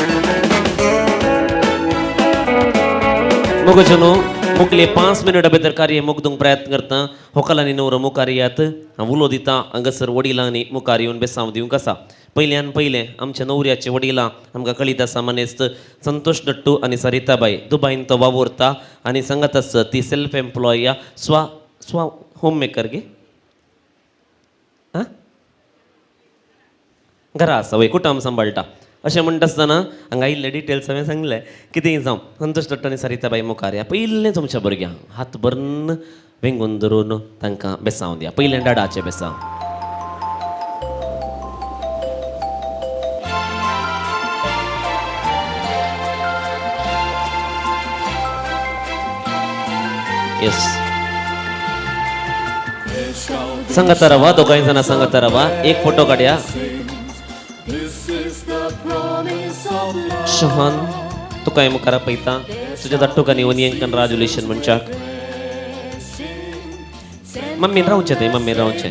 मग चलो मुकले 5 मिनिटा भितर कार्य मुकदूंक प्रयत्न करता होकालांनी नवरो मुखार येयात हांव उलो दिता हांगासर वडिलांनी मुखार येवन बेसांव दिवंक आसा पयल्यान पयलें आमच्या नवऱ्याचे वडिलां आमकां कळीत आसा मनेस्त संतोष दट्टू आनी सरिताबाई दुबाईन तो वावुरता आनी सांगत आसा ती सेल्फ एम्प्लॉय या स्वा होम मेकर गे आं घरा आसा वय कुटुंब सांबाळटा अशें म्हणटा आसतना हांगा इल्ले डिटेल्स हांवें सांगले कितेंय जावं संतोष दट्ट आनी सरिताबाई मुखार या पयलें तुमच्या भुरग्यांक हात भरून वेंगून धरून तांकां बेसांव दिया पयलें डाडाचें बेसांव येस सांगाता रावा दोगांय जाणां सांगाता रावा एक फोटो काडया शहान तुका मुखार पळयता तुज्या दट्टूक आनी वनियेंक कंग्रॅच्युलेशन म्हणच्याक मम्मीन रावचें थंय मम्मीन रावचें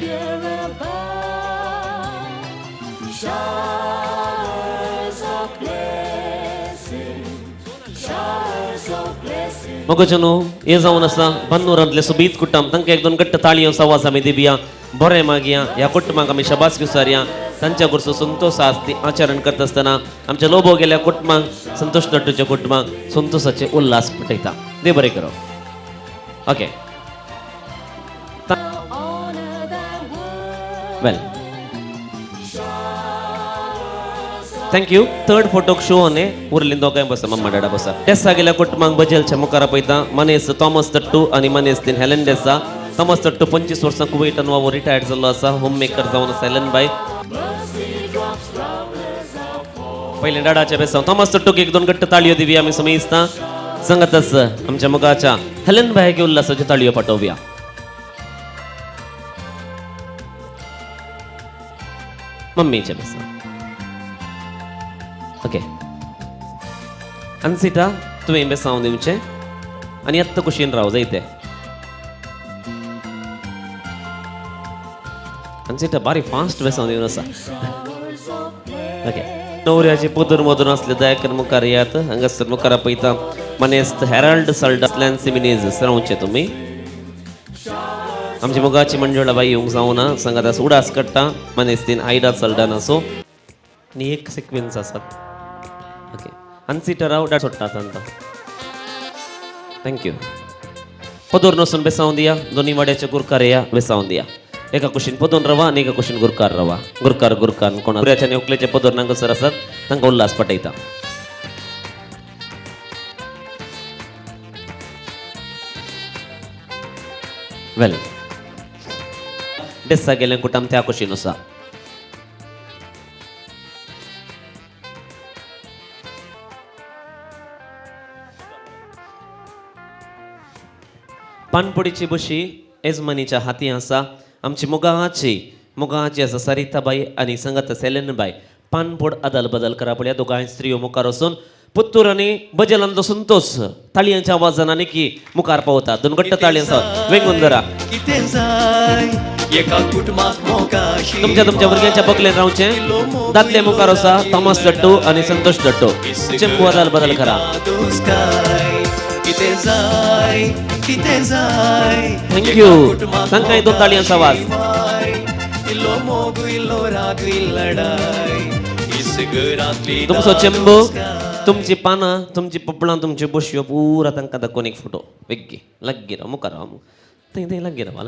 मगो न्हू हे जावन आसा बन्नूरांतले सोबीत कुटुंब तांकां एक दोन घट्ट ताळयो सवास आमी दिवया बरें मागया ह्या कुटुंबाक आमी शबास विचारया तांच्या कडचो संतोष आस्ती आचरण करता आसतना आमच्या लोबो गेल्या कुटुंबाक संतोष दट्टूच्या कुटुंबाक संतोषाचे उल्हास पटयता देव बरें करो okay well thank you third फोटोक शो ने उरलीं दोगांय बसा मम्मा डाडा बसा डेसा गेल्या कुटुंबाक बजेलच्या मुखार पळयता मनेस थॉमस दट्टू आनी मनेस तीन हेलेन डेसा थॉमस दट्टू 25 वर्सां कुवेटान वावूर रिटायर्ड जाल्लो आसा होम मेकर जावन आसा हेलेन बाय पयलें डाडाच्या बेसांव थॉमस दट्टूक एक दोन घट्ट ताळयो दिवया आमी समजता सांगत आसा आमच्या मुखाच्या हेलेन बायक उल्हासाच्यो ताळयो पाठोवया मम्मीच्या बेसांव ओके अनसिटा तुवें बेसांव दिवचें आनी आत्तां कुशीन राव जायते अनसिटा बारी फास्ट बेसांव दिवन आसा ओके नवऱ्याचे पोदर मदून असले दयाकर मुखार येयात हांगासर मुखार पळयता मनेस्त हेराल्ड सल्डांतल्यान सिमिनेज रावचे तुमी आमची मुगाची मंजुळा बाई येवंक जावना सांगात आसा उडास काडटा मनेस्तीन आयडा सल्डान असो आनी एक सिक्वेन्स आसात ओके अनसिटा राव डाट सोडटा तांकां थँक्यू पदोर नसून बेसांव दिया दोन्ही वाड्याचे गुरकार येया बेसांव दिया एका कुशीन पदोन रवा आनी एका कुशीन गुरकार रवा गुरकार कोणा नवऱ्याच्या आनी व्हंकलेचे पदोर नांगसर आसात तांकां उल्हास पटयता वेल डेसा गेलें कुटुंब त्या कुशीन आसा पानपोडीची बशी येजमानीच्या हाती आसा आमची मुगाची आसा सरिताबाई आनी सांगात सेलेनबाई पानपोड अदल बदल करा पळया दोगांय स्त्रियो मुखार वचून पुत्तूर आनी बजेलांचो संतोष ताळयांच्या आवाजान आनी की मुखार पावता दोन घट्ट ताळी आसा वेंगून धरा तुमच्या भुरग्यांच्या बकलेन रावचें दादले मुखार आसा थॉमस दट्टू आनी संतोष दट्टू चिंबू अदल बदल करा थँक्यू तांकांय दोन ताळयांचो आवाज तुमचो चेंबू तुमची पानां तुमची पपळां तुमच्यो बश्यो पुरा तांकां दाखोवन एक फोटो वेग्गी लागी राव मुखार राव थंय थंय लागी रावा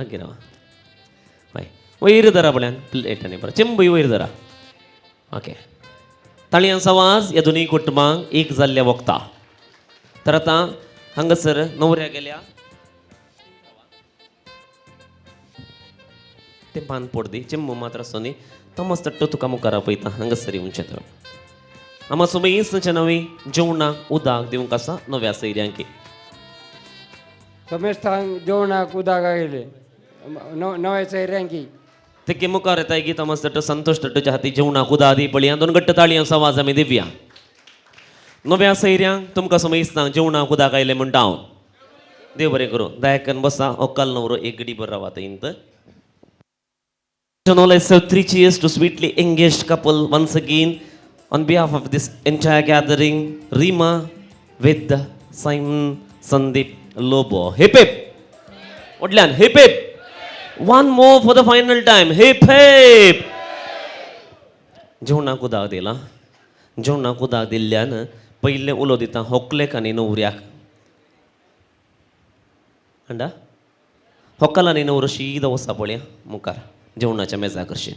हय वयर धरा पळयान प्लेटांनी बरें चेंबूय वयर धरा ओके ताळयांचो आवाज ह्या दोनूय कुटुंबांक एक जाल्ल्या वखता तर आतां हांगासर नवऱ्या गेल्या ते पान पोडदी चिंबू मात्र सोनी थॉमस दट्टू तुका मुखार आपयता हांगासर येवचें तर आमा सुमेसच्या नवी जेवणाक उदक दिवंक आसा नव्या सैऱ्यांकी समेस्तांक जेवणाक उदक आयले नव्या सैऱ्यांकी ते मुखार येताय की थॉमस दट्टू संतोष दट्टूच्या हाती जेवणाक उदक दी पळया दोन घट्ट ताळयांचो आवाज आमी दिवया नव्या सैऱ्यांक तुमकां सुमेस्तांक जेवणाक उदक आयले म्हणटा हांव देव बरें करूं दयाकन बसा ओकाल नवरो एक गडी बरं रावा इंत let's have 3 cheers to sweetly engaged couple once again on behalf of this entire gathering. Rima with Simon Sandeep Lobo. Hip hip. Odlan, hip hip. One more for the final time. Hip hip. जेवणाकू दाग दिला जेवणाकू दाग दिल्ल्यान पयले उलो दिता होकलेक आनी नवऱ्याक अंडा होकल आनी नवरो शीदा वसा पळया मुखार जेवणाच्या मेजा करशील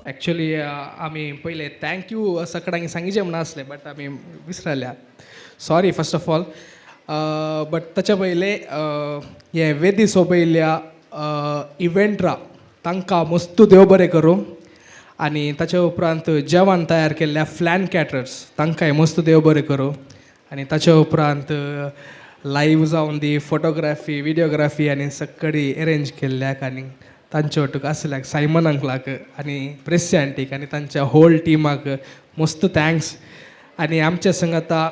ॲक्च्युली आमी पयले थँक्यू सकाळी सांगिचे म्हणून आसले बट आमी विसरल्या sorry first of all but ताच्या पयले हे वेदी सोपयल्ल्या इव्हेंटरा तांकां मस्तू देव बरें करूं आनी ताच्या उपरांत जेवण तयार केल्ल्या फ्लॅन कॅटरर्स तांकांय मस्त देव बरें करूं आनी ताच्या उपरांत लायव्ह जावन दी फोटोग्राफी विडियोग्राफी आनी सगळी अरेंज केल्ल्याक आनी तांचे वांटूक आसल्याक सायमन अंकलाक आनी प्रेसी आंटीक आनी तांच्या होल टिमाक मस्त थँक्स आनी आमचे संग आतां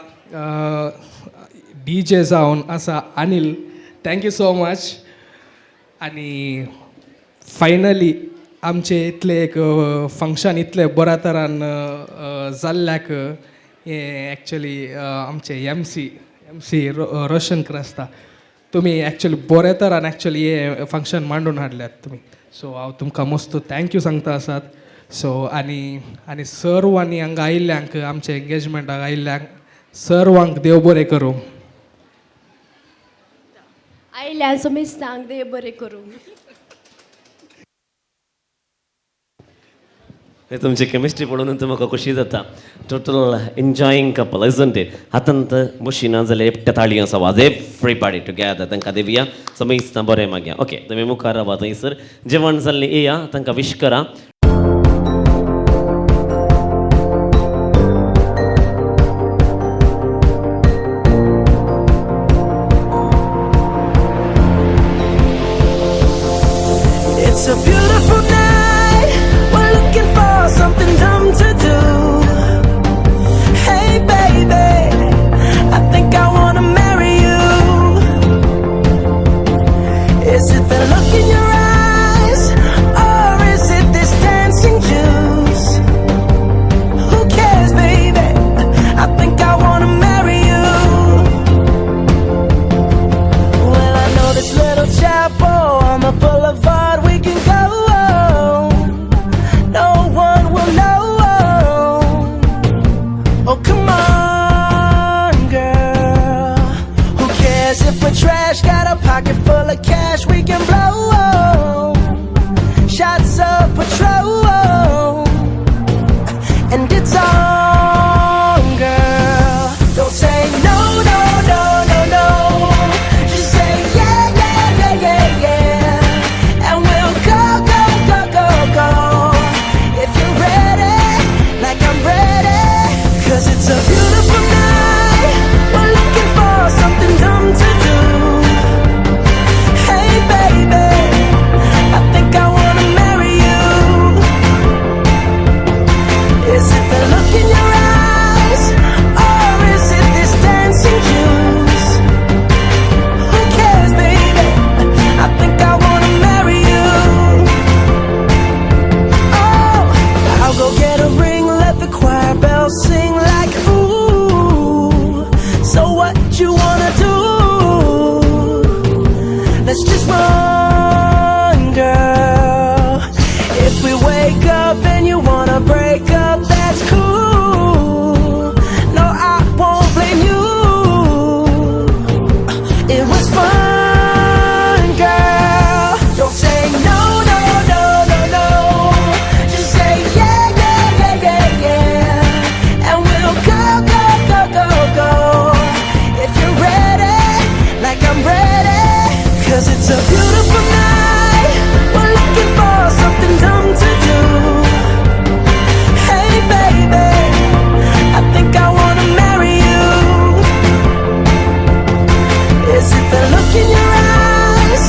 DJ जावन आसा अनिल थँक्यू सो मच आनी फायनली आमचे इतले एक फंक्शन इतले बऱ्या तरान जाल्ल्याक हे एक्चुली आमचे MC रोशन क्रास्ता तुमी एक्चुली बऱ्या तरान एक्चुली हे फंक्शन मांडून हाडल्यात तुमी सो हांव तुमकां मस्त थँक्यू सांगता आसात सो आनी सर्वांनी हांगा आयिल्ल्यांक आमच्या एंगेजमेंटाक आयिल्ल्यांक सर्वांक देव बरें करूं आयल्या समेस्तांक देव बरें करूं तुमची केमिस्ट्री पळोवन म्हाका कशी जाता total enjoying couple isn't it हातांत बशिना जाल्यार एकट्या ताळयो आसा वाज एव्हरीबॉडी टुगेदर तांकां दिवया समेस्तां बरें मागया ओके तुमी मुखार रावा थंयसर जेवण जाल्लें येया तांकां विश करा It's a beautiful night. We're looking for something dumb to do. Hey baby, I think I wanna marry you. Is it the look in your eyes, or is it this the cash we can blow. Shots of patrol, and it's on, girl. Don't say no, no, no, no, no. Just say yeah, yeah, yeah, yeah, yeah. And we'll go, go, go, go, go. If you're ready, like I'm ready. 'Cause it's a beautiful night. We're looking for something dumb to do. Hey baby, I think I wanna marry you. Is it the look in your eyes, or is it this dancing juice? Who cares, baby? I think I wanna marry you. Oh, I'll go get a ring, let the choir bells sing like ooh. So what you wanna do? Let's just run, girl. If we wake up and you wanna break up, that's cool. No, I won't blame you. It was fun, girl. Don't say no, no, no, no, no. Just say yeah, yeah, yeah, yeah, yeah. And we'll go, go, go, go, go. If you're ready, like I'm ready. 'Cause it's a beautiful night. We're looking for something dumb to do. Hey baby, I think I wanna marry you. Is it the look in your eyes,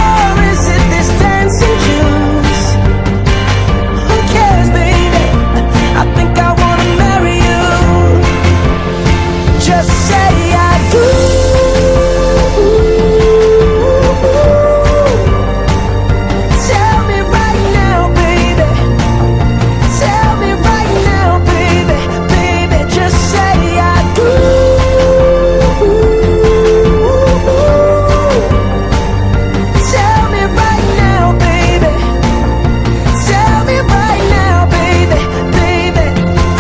or is it this dancing juice? Who cares, baby? I think I wanna marry you. Just say I do. Tell me right now, baby. Tell me right now, baby. Baby, just say I do. Tell me right now, baby. Tell me right now, baby. Baby,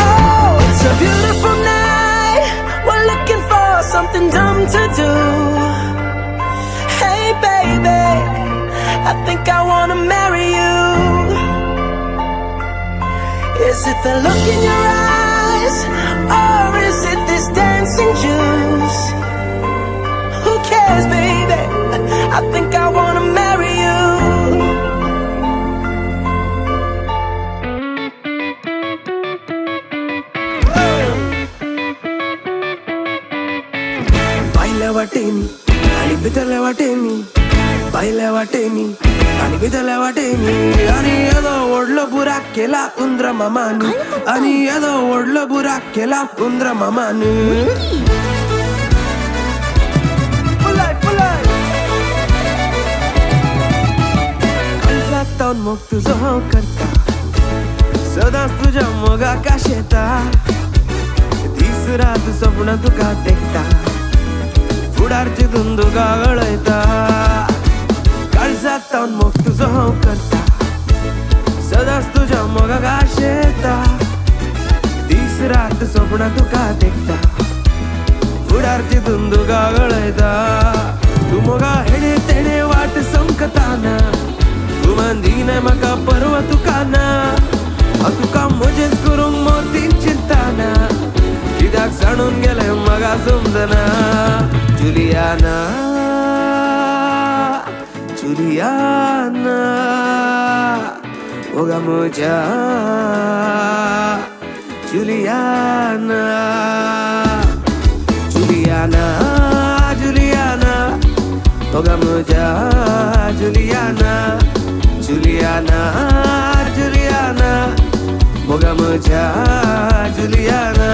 oh, it's a beautiful night. We're looking for something dumb to do. Hey baby, I think I wanna marry you. Is it the look in your eyes, or is it this dancing juice? Who cares, baby? I think I wanna marry you. बायला वाटेनी आणि बितरल्या वाटेनी, बायला वाटेनी आणि बितरल्या वाटेनी. आणि येदो ओढलं बुराक केला उंदर मामानी, आणि येदो ओढलं बुराक केला उंदर मामानी. फुलाय फुलाय काळजात ताऊन मग तुझं हो करता, सदाच तुझ्या मग आकाश येता. तिसरा तू स्वप्न तुका टेकता, फुडारची धुंदू गागळयता. काळजात ताऊन मग तुझं हो करता, सदाच तुझ्या मग आकाश येता. तिसरा तू स्वप्न तुका टेकता, फुडारची धुंदू गागळयता. तू मगा हेडे तेडे वाट संकताना, तू मंदीन म्हाका परव तुकाना. तुका मजेच करूंक मोतीन चिंताना, कित्याक जाणून गेले म्हाका समजना. जुलियाना जुलियाना ओगा म्हज्या जुलियाना. जुलियाना जुलियाना ओगा म्हज्या जुलियाना. जुलियाना जुलियाना ओगा म्हज्या Juliana.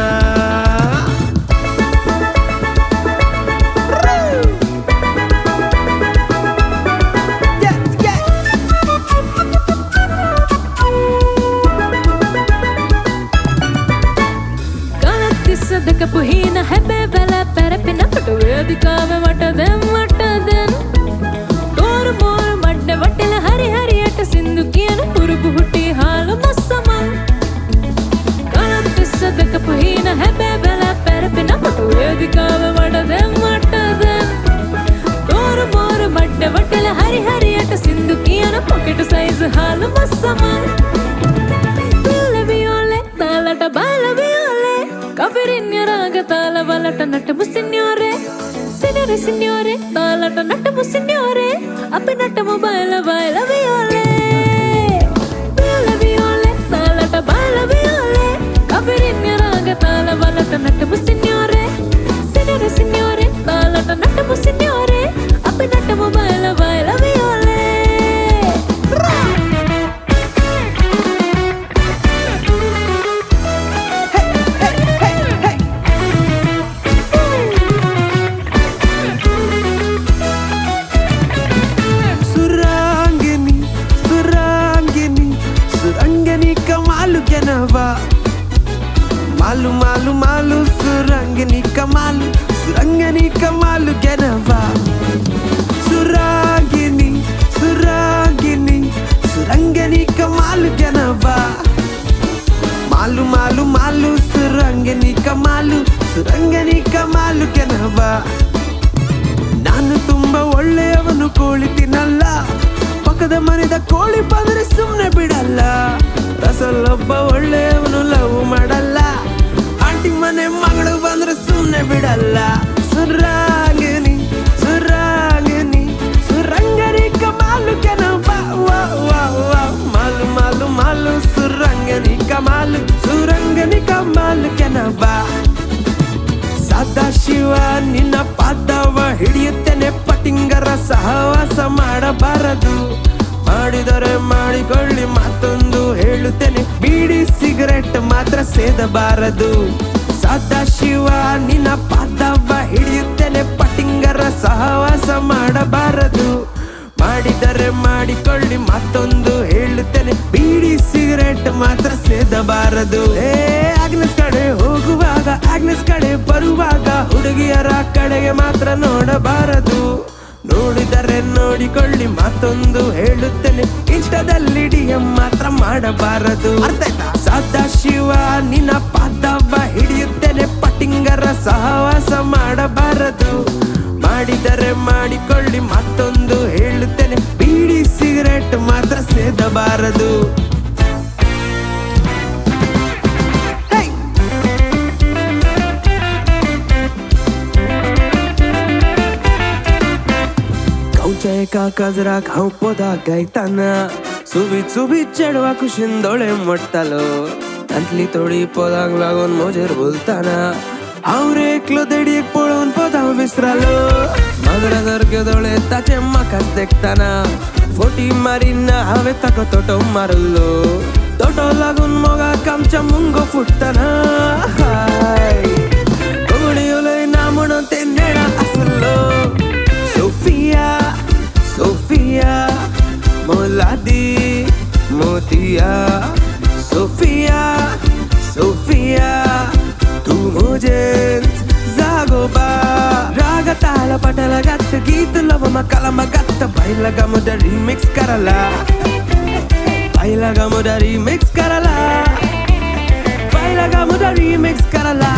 Puhina hebe bela perepina patu vedikave matadem matadem tor mor madde vattila hari hari ata sindu kiyana purubu hutti halu massama kalantissadaka puhina hebe bela perepina patu vedikave matadem matadem tor mor madde vattila packet size ಹಾಲು ಮಸ್ಸಮ ಬಿಯೋಲೆ ತಾಲಟ ಬಾಲ ಬಿಯೋಲೆ ಕಫಿರಿನ್ಯರಾಗ ತಾಲ ಬಲಟ ನಟ ಮುಸಿನ್ಯೋರೆ ಸಿನ್ಯೋರೆ ಸಿನ್ಯೋರೆ ತಾಲಟ ನಟ ಮುಸಿನ್ಯೋರೆ ಅಪ್ಪಿ ನಟ ಮೊಬೈಲ ಬಾಯಲ ಬಿಯೋಲೆ ಬಿಯೋಲೆ ತಾಲಟ ಬಾಲ ಬಿಯೋಲೆ ಕಫಿರಿನ್ಯರಾಗ ತಾಲ ಬಲಟ ನಟ ಮುಸಿನ್ಯೋರೆ ಸಿನ್ಯೋರೆ ಸಿನ್ಯೋರೆ ತಾಲಟ ನಟ ಮುಸಿನ್ಯೋರೆ ಅಪ್ಪಿ ನಟ ಮೊಬೈಲ ಬಾಯಲ ಬಿಯೋಲೆ ಸುರಾಂಗಿನಿ ಸುರಾಂಗಿನಿ ಸುರಂಗಿನಿ ಕಮಾಲು ಗೆನವಾ ಮಾಲು ಮಾಲು ಮಾಲು ಸುರಂಗಿನಿ ಕಮಾಲು ಸುರಂಗಿನಿ ಕಮಾಲು ಗೆನವಾ ಸುರಾಂಗಿನಿ ಸುರಾಂಗಿನಿ ಸುರಂಗಿನಿ ಕಮಾಲು ಗೆನವಾ ಮಾಲು ಮಾಲು ಮಾಲು ಸುರಂಗಿನಿ ಕಮಾಲು ಸುರಂಗಿನಿ ಕಮಾಲು ಗೆನವಾ ನಾನು ತುಂಬಾ ಒಳ್ಳೆಯವನು ಕೋಳಿ ತಿನ್ನಲ್ಲ ಪಕ್ಕದ ಮನೆದ ಕೋಳಿ ಬಂದ್ರೆ ಸುಮ್ನೆ ಬಿಡಲ್ಲ ರಸಲ್ಲೊಬ್ಬ ಒಳ್ಳೆಯವನು ಲವ್ ಮಾಡಲ್ಲ ಆಂಟಿ ಮನೆ ಮಗಳು ಬಂದ್ರೆ ಸುಮ್ನೆ ಬಿಡಲ್ಲ ಸುರಾಂಗಿನಿ ಸುರಾಂಗಿನಿ ಸುರಂಗನಿ ಕಮಾಲು ಕೆನವ ಮಾಲು ಮಾಲು ಮಾಲು ಸುರಂಗನಿ ಕಮಾಲು ಸುರಂಗನಿ ಕಮಾಲು ಕೆನವ ಸದಾಶಿವ ನಿನ್ನ ಪಾದವ ಹಿಡಿಯುತ್ತೇನೆ ಪಟಿಂಗರ ಸಹವಾಸ ಮಾಡಬಾರದು ಮಾಡಿದರೆ ಮಾಡಿಕೊಳ್ಳಿ ಮತ್ತೊಂದು ಹೇಳುತ್ತೇನೆ ಬೀಡಿ ಸಿಗರೆಟ್ ಮಾತ್ರ ಸೇದಬಾರದು ಸದಾಶಿವ ನಿನ್ನ ಪಾದವ ಹಿಡಿಯುತ್ತೇನೆ ಪಟಿಂಗರ ಸಹವಾಸ ಮಾಡಬಾರದು ಮಾಡಿದರೆ ಮಾಡಿಕೊಳ್ಳಿ ಮತ್ತೊಂದು ಹೇಳುತ್ತೇನೆ ಬೀಡಿ ಸಿಗರೆಟ್ ಮಾತ್ರ ಸೇದಬಾರದು ಆಗ್ನೆಸ್ ಕಡೆ ಹೋಗುವಾಗ ಆಗ್ನೆಸ್ ಕಡೆ ಬರುವಾಗ ಹುಡುಗಿಯರ ಕಡೆಗೆ ಮಾತ್ರ ನೋಡಬಾರದು ನೋಡಿದರೆ ನೋಡಿಕೊಳ್ಳಿ ಮತ್ತೊಂದು ಹೇಳುತ್ತೇನೆ ಇಷ್ಟದಲ್ಲಿ ಡಿಎಂ ಮಾತ್ರ ಮಾಡಬಾರದು ಸದಾಶಿವ ನಿನ್ನ ಪಾದವ ಹಿಡಿಯುತ್ತೇನೆ ಪಟಿಂಗರ ಸಹವಾಸ ಮಾಡಬಾರದು ಮಾಡಿದರೆ ಮಾಡಿಕೊಳ್ಳಿ ಮತ್ತೊಂದು ಹೇಳುತ್ತೇನೆ ಬೀಡಿ ಸಿಗರೆಟ್ ಮಾತ್ರ ಸೇದಬಾರದು का कजरा खाऊ पोदा गायताना सुबीत सुबीत चढवा कुशिंदोळे मोडतालो अंतली तोडी पोदांक लागून मोजेर बोलताना हांव रे एकलो देडीक पळोवन पोदांव विसरालो मागडासारके दोळे ताचे म्हाकाच देखताना फोटी मारीन हांवें ताका तोटो मारलो तोटो लागून मोगाक आमच्या मुंगो फुटताना कोणी उलयना म्हणून ते नेडा आसलो सोफिया सोफिया मोलादी मोतिया सोफिया सोफिया तू मुझे जागोबा राग ताल पटल गत्त गीत लव मकलम गत्त बैलगा मुद रिमिक्स करला बैलगा मुद रिमिक्स करला बैलगा मुद रिमिक्स करला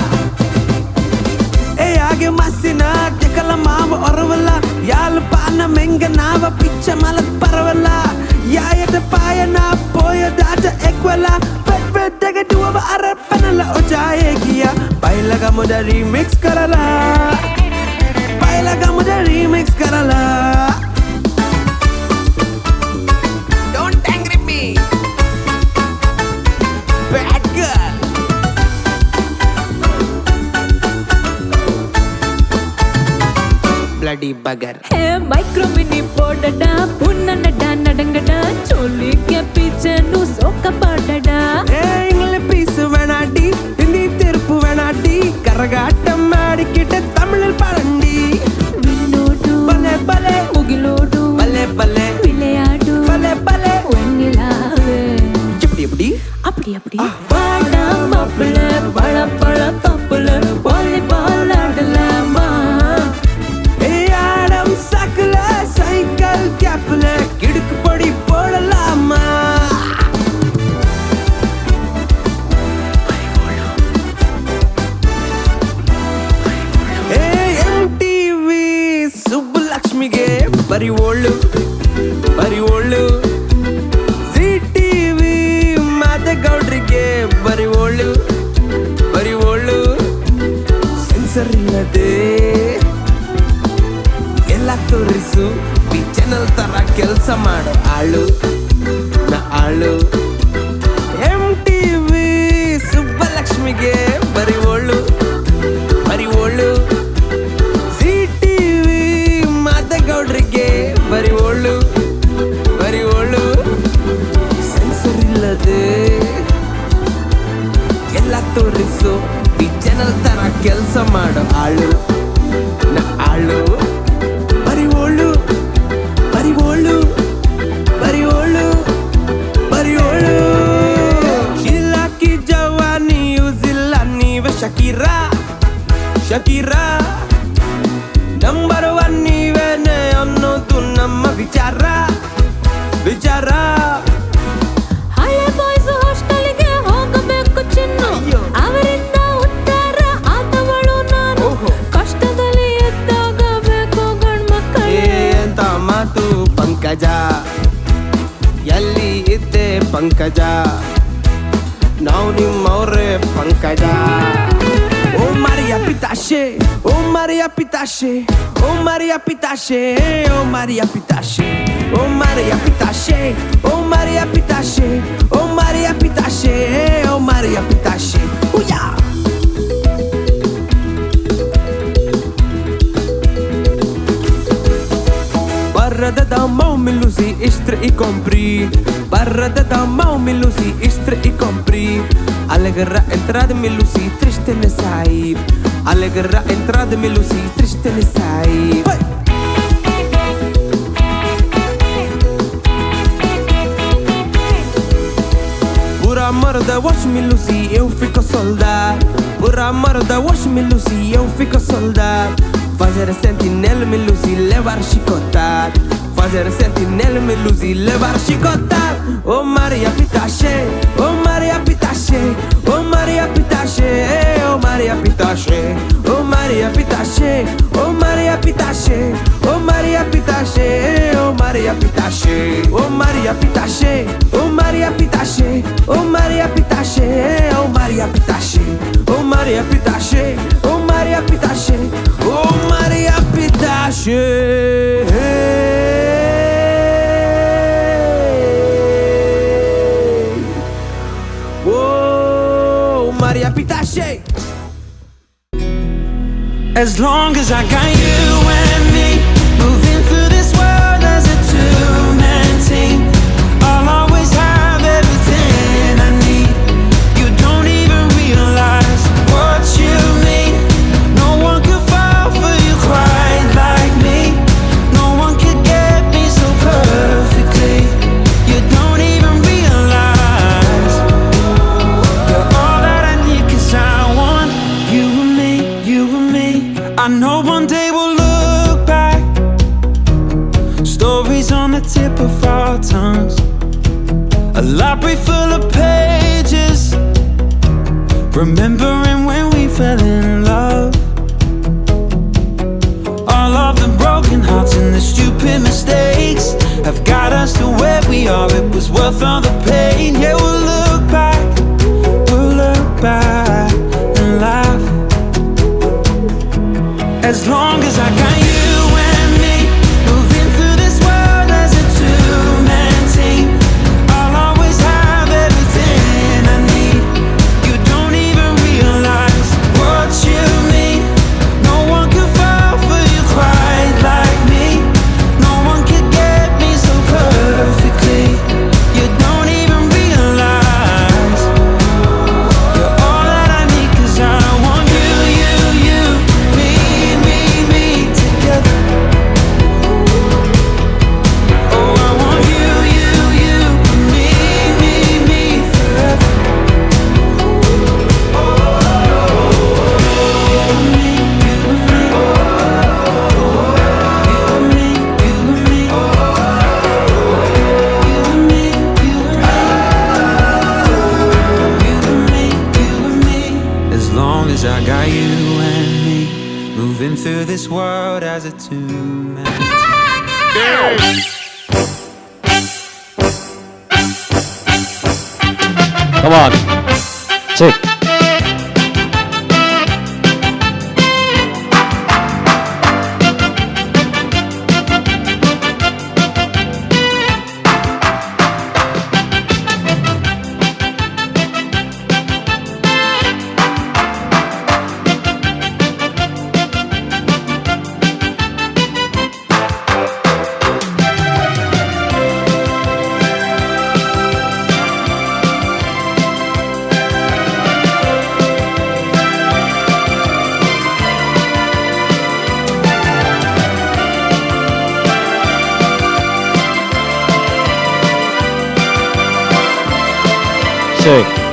ए आगे मस्सिना देखला माव ओरवला याल पान मेंग नाव पिच्च मलत परवला यायत पायना पोय दाट एक्वला पे दगे दुवा अरे पनला ओ जाएगिया बैलगा मुझे रिमिक्स करला बैलगा मुझे रिमिक्स करला don't angry me bad girl bloody bugger है माइक्रो मिनी पोडडा पुन्ना नडा नडंगडा चोली के पीछे नु सोका पाडडा इंग्लिश पीस वेनाडी हिंदी तिरपु वेनाडी करगाटम माडिकिटे तमिळिल पाडंडी विन्नोडु बले बले मुगिलोडु बले बले विளையாடு बले बले வெண்ணிலாவே எப்படி எப்படி அப்படி அப்படி பாடா மாப்பிள்ள பழ பழ தப்புல வாலிபால் ஆடலாமா ஆடம் சக்கல சைக்கிள் கேப்ல கிடுக்கு படி போடலாமா MTV ಸುಬ್ಬಲಕ್ಷ್ಮಿಗೆ ಬರಿ ಒಳ್ಳು ಇಲ್ಲದೆ ಎಲ್ಲ ತೋರಿಸು ಬಿ ಚಾನಲ್ ತರ ಕೆಲಸ ಮಾಡೋ ಆಳು ನಾ ಆಳು MTV ಸುಬ್ಬಲಕ್ಷ್ಮಿಗೆ ಬರಿ ಒಳ್ಳು ZTV ಮಾದೇಗೌಡ್ರಿಗೆ ಬರಿ ಒಳ್ಳು ಸೆನ್ಸರ್ ಇಲ್ಲದೆ ಎಲ್ಲ ತೋರಿಸು ಈ ಚಾನಲ್ ತರ ಕೆಲಸ ಮಾಡೋ ಆಳು ನಾ ಆಳು ಬರಿ ಒಳ್ಳು ಚಿಲ್ಲಾಕಿ ಜವಾನಿ ಯೂಸ್ ಇಲ್ಲ ನೀವೇ ಶಕೀರಾ ನಂಬರ್ 1 ನೀವೇನೆ ಅನ್ನೋದು ನಮ್ಮ ವಿಚಾರ ಹಳೆ ಬಾಯ್ಸ್ ಹಾಸ್ಟೆಲ್ಗೆ ಹೋಗಬೇಕು ಚಿನ್ನು ಅವರಿಂದ ಉತ್ತರ ಆತವಳು ನಾನು ಕಷ್ಟದಲ್ಲಿ ಎದ್ದಾಗ ಬೇಕು ಗಂಡ್ಮಕ್ಕಳೇ ಅಂತ ಮಾತು ಪಂಕಜ ಎಲ್ಲಿ ಇದ್ದೆ ಪಂಕಜ ನಾವು ನಿಮ್ಮವ್ರೆ ಪಂಕಜ ಓ Maria Pitache, oh Maria Pitache, oh Maria Pitache, oh Maria Pitache, oh Maria Pitache, oh Maria Pitache, oh Maria Pitache, oh Maria Pitache, oh yeah. Barra da mão me luzi istre e compri. Barra da mão me luzi istre e compri. Allegra entrada me luzi triste ne sai. Allegra entrada me luzi triste ne sai. Por amor da watch me luzi eu fico soldado. Por amor da watch me luzi eu fico soldado. Fazer sentinela me luzi levar chicotado. Fazer sentinela me luzi levar chicotado. Oh Maria Pitache, oh Maria Pitache, oh Maria Pitache, oh Maria Pitache, oh Maria Pitache, oh Maria Pitache, oh Maria Pitache, oh Maria Pitache, oh Maria Pitache, oh Maria Pitache, oh Maria Pitache, oh Maria Pitache, oh Maria Pitache, oh Maria Pitache, oh Maria Pitache. Maria Pitache. As long as I got you and me, moving through this world as a two-man team, I'll always have everything I need. You don't even realize what you mean. No one could fall for you quite like me. No one could get me so perfectly. You don't even realize you're all that I need, 'cause I want you and me, you and me. I know one day we'll look back, stories on the tip of our tongues, a library full of pages, remembering when we fell in love. All of the broken hearts and the stupid mistakes have got us to where we are. It was worth all the pain. Yeah, we'll look back and laugh. As long as I got you and me, moving through this world as a two-man team, I'll always have everything I need. You don't even realize what you mean. No one could fall for you quite like me. No one could get me so perfectly. You don't even realize you're all that I need, 'cause I want you, me together. Oh, I want you, me forever. As long as I got you and me, moving through this world as a two-man. Come on. Check. Abhishek.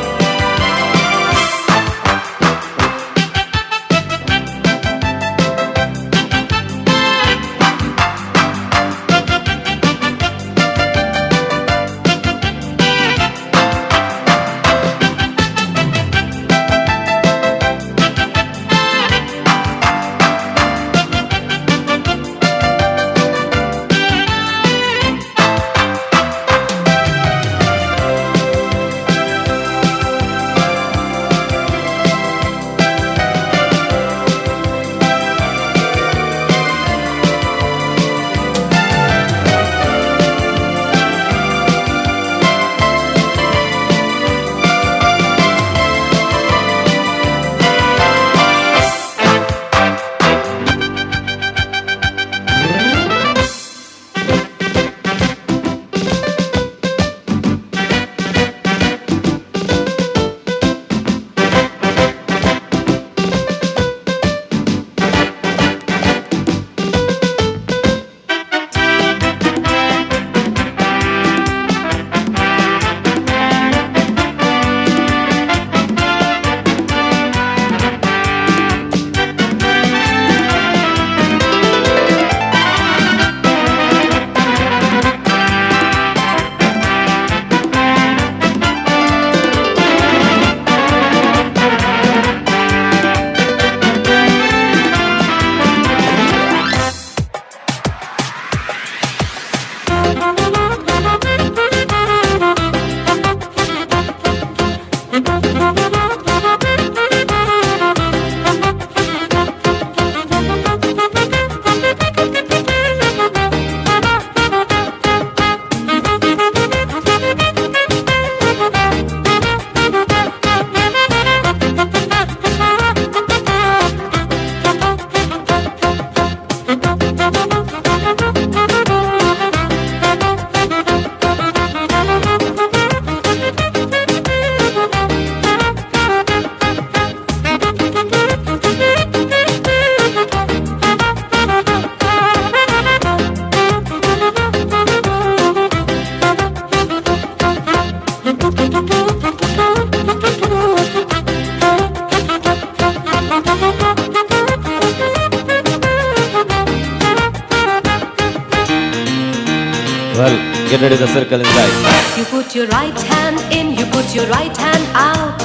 Well, get ready the circle inside. You put your right hand in, you put your right hand out.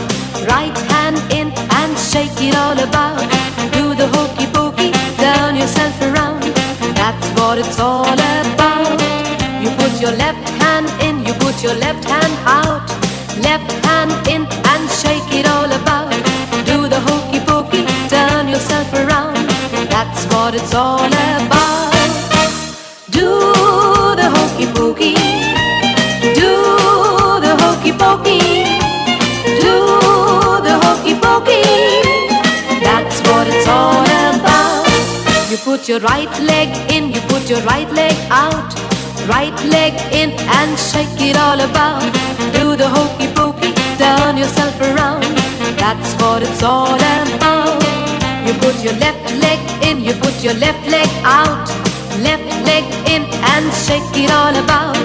Right hand in and shake it all about. Do the hokey pokey, turn yourself around. That's what it's all about. You put your left hand in, you put your left hand out. Left hand in and shake it all about. Do the hokey pokey, turn yourself around. That's what it's all about. Do the hokey pokey. Do the hokey pokey. Do the hokey pokey. That's what it's all about. You put your right leg in, you put your right leg out. Right leg in and shake it all about. Do the hokey pokey, turn yourself around. That's what it's all about. You put your left leg in, you put your left leg out. Left leg in and shake it all about.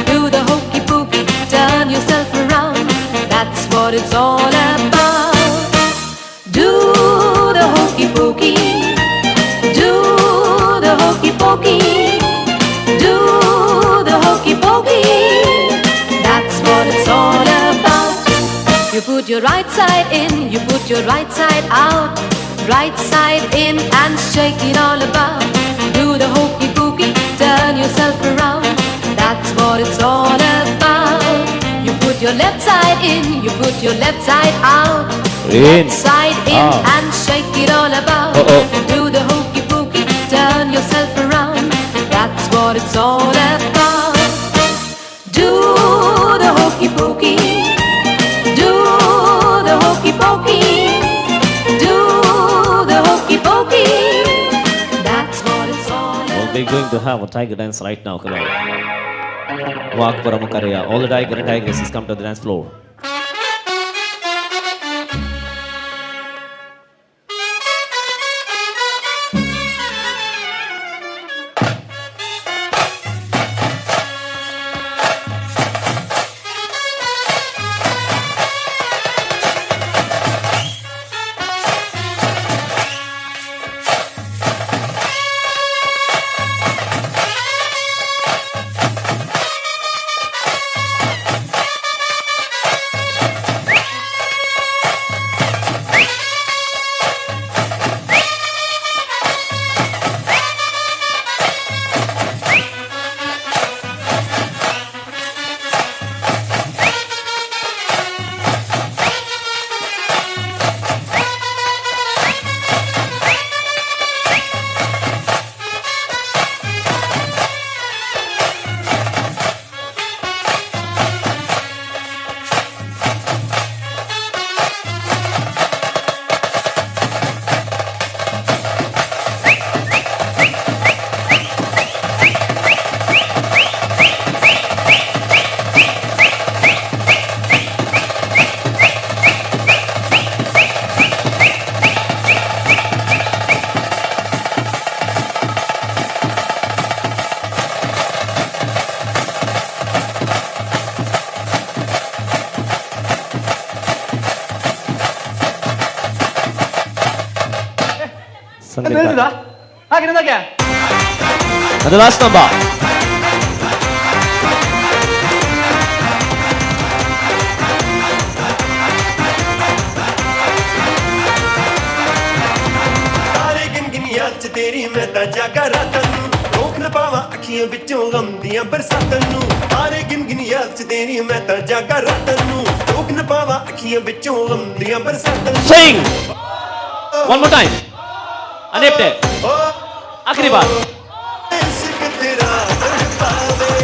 Do the hokey pokey, turn yourself around. That's what it's all about. Do the hokey pokey. Do the hokey pokey. Do the hokey pokey. That's what it's all about. You put your right side in, you put your right side out. Right side in and shake it all about. Do the hokey pokey, turn yourself around. That's what it's all about. You put your left side in, you put your left side out. Left side in and shake it all about. Do the hokey pokey, turn yourself around. That's what it's all about. Do the hokey pokey. Do the hokey pokey. Do the hokey pokey. That's what it's all about. We're going to have a tiger dance right now. Come on. Walk Paramakariya. All the tiger and tigresses come to the dance floor. And the last number. ਤਾਰੇ ਗਿਣਗਿਣੀਆਂ ਚ ਤੇਰੀ ਮੈਂ ਤਾਂ ਜਾਗਾ ਰਾਤਾਂ ਨੂੰ ਰੋਕ ਨਾ ਪਾਵਾਂ ਅੱਖੀਆਂ ਵਿੱਚੋਂ ਗਮ ਦੀਆਂ ਬਰਸਾਤਾਂ ਨੂੰ ਤਾਰੇ ਗਿਣਗਿਣੀਆਂ ਚ ਤੇਰੀ ਮੈਂ ਤਾਂ ਜਾਗਾ ਰਾਤਾਂ ਨੂੰ ਰੋਕ ਨਾ ਪਾਵਾਂ ਅੱਖੀਆਂ ਵਿੱਚੋਂ ਗਮ ਦੀਆਂ ਬਰਸਾਤਾਂ ਨੂੰ Sing! One more time. Anipte. आखिरी बार. इश्क तेरा तड़पावे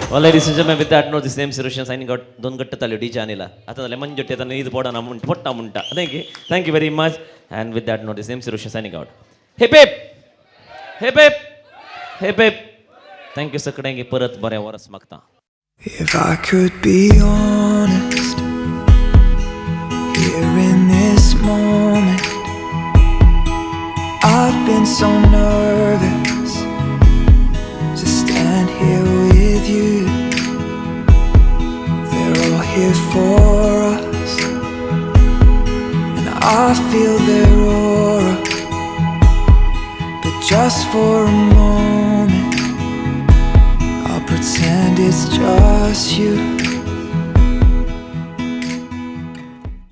Well, ladies and gentlemen, with that note, this name Sirushan signing out. Don't get to tell you, DJ Anila. Atha lemon jotte tanu idu poda na potta munta. Thank you very much. And with that note, this name Sirushan signing out. Hip hip, hip hip, hip hip. Thank you sakadenge parat bare waras magta. If I could be honest, here in this moment, I've been so nervous to stand here with you. They're all here for us, and I feel their aura, but just for a moment I'll pretend it's just you.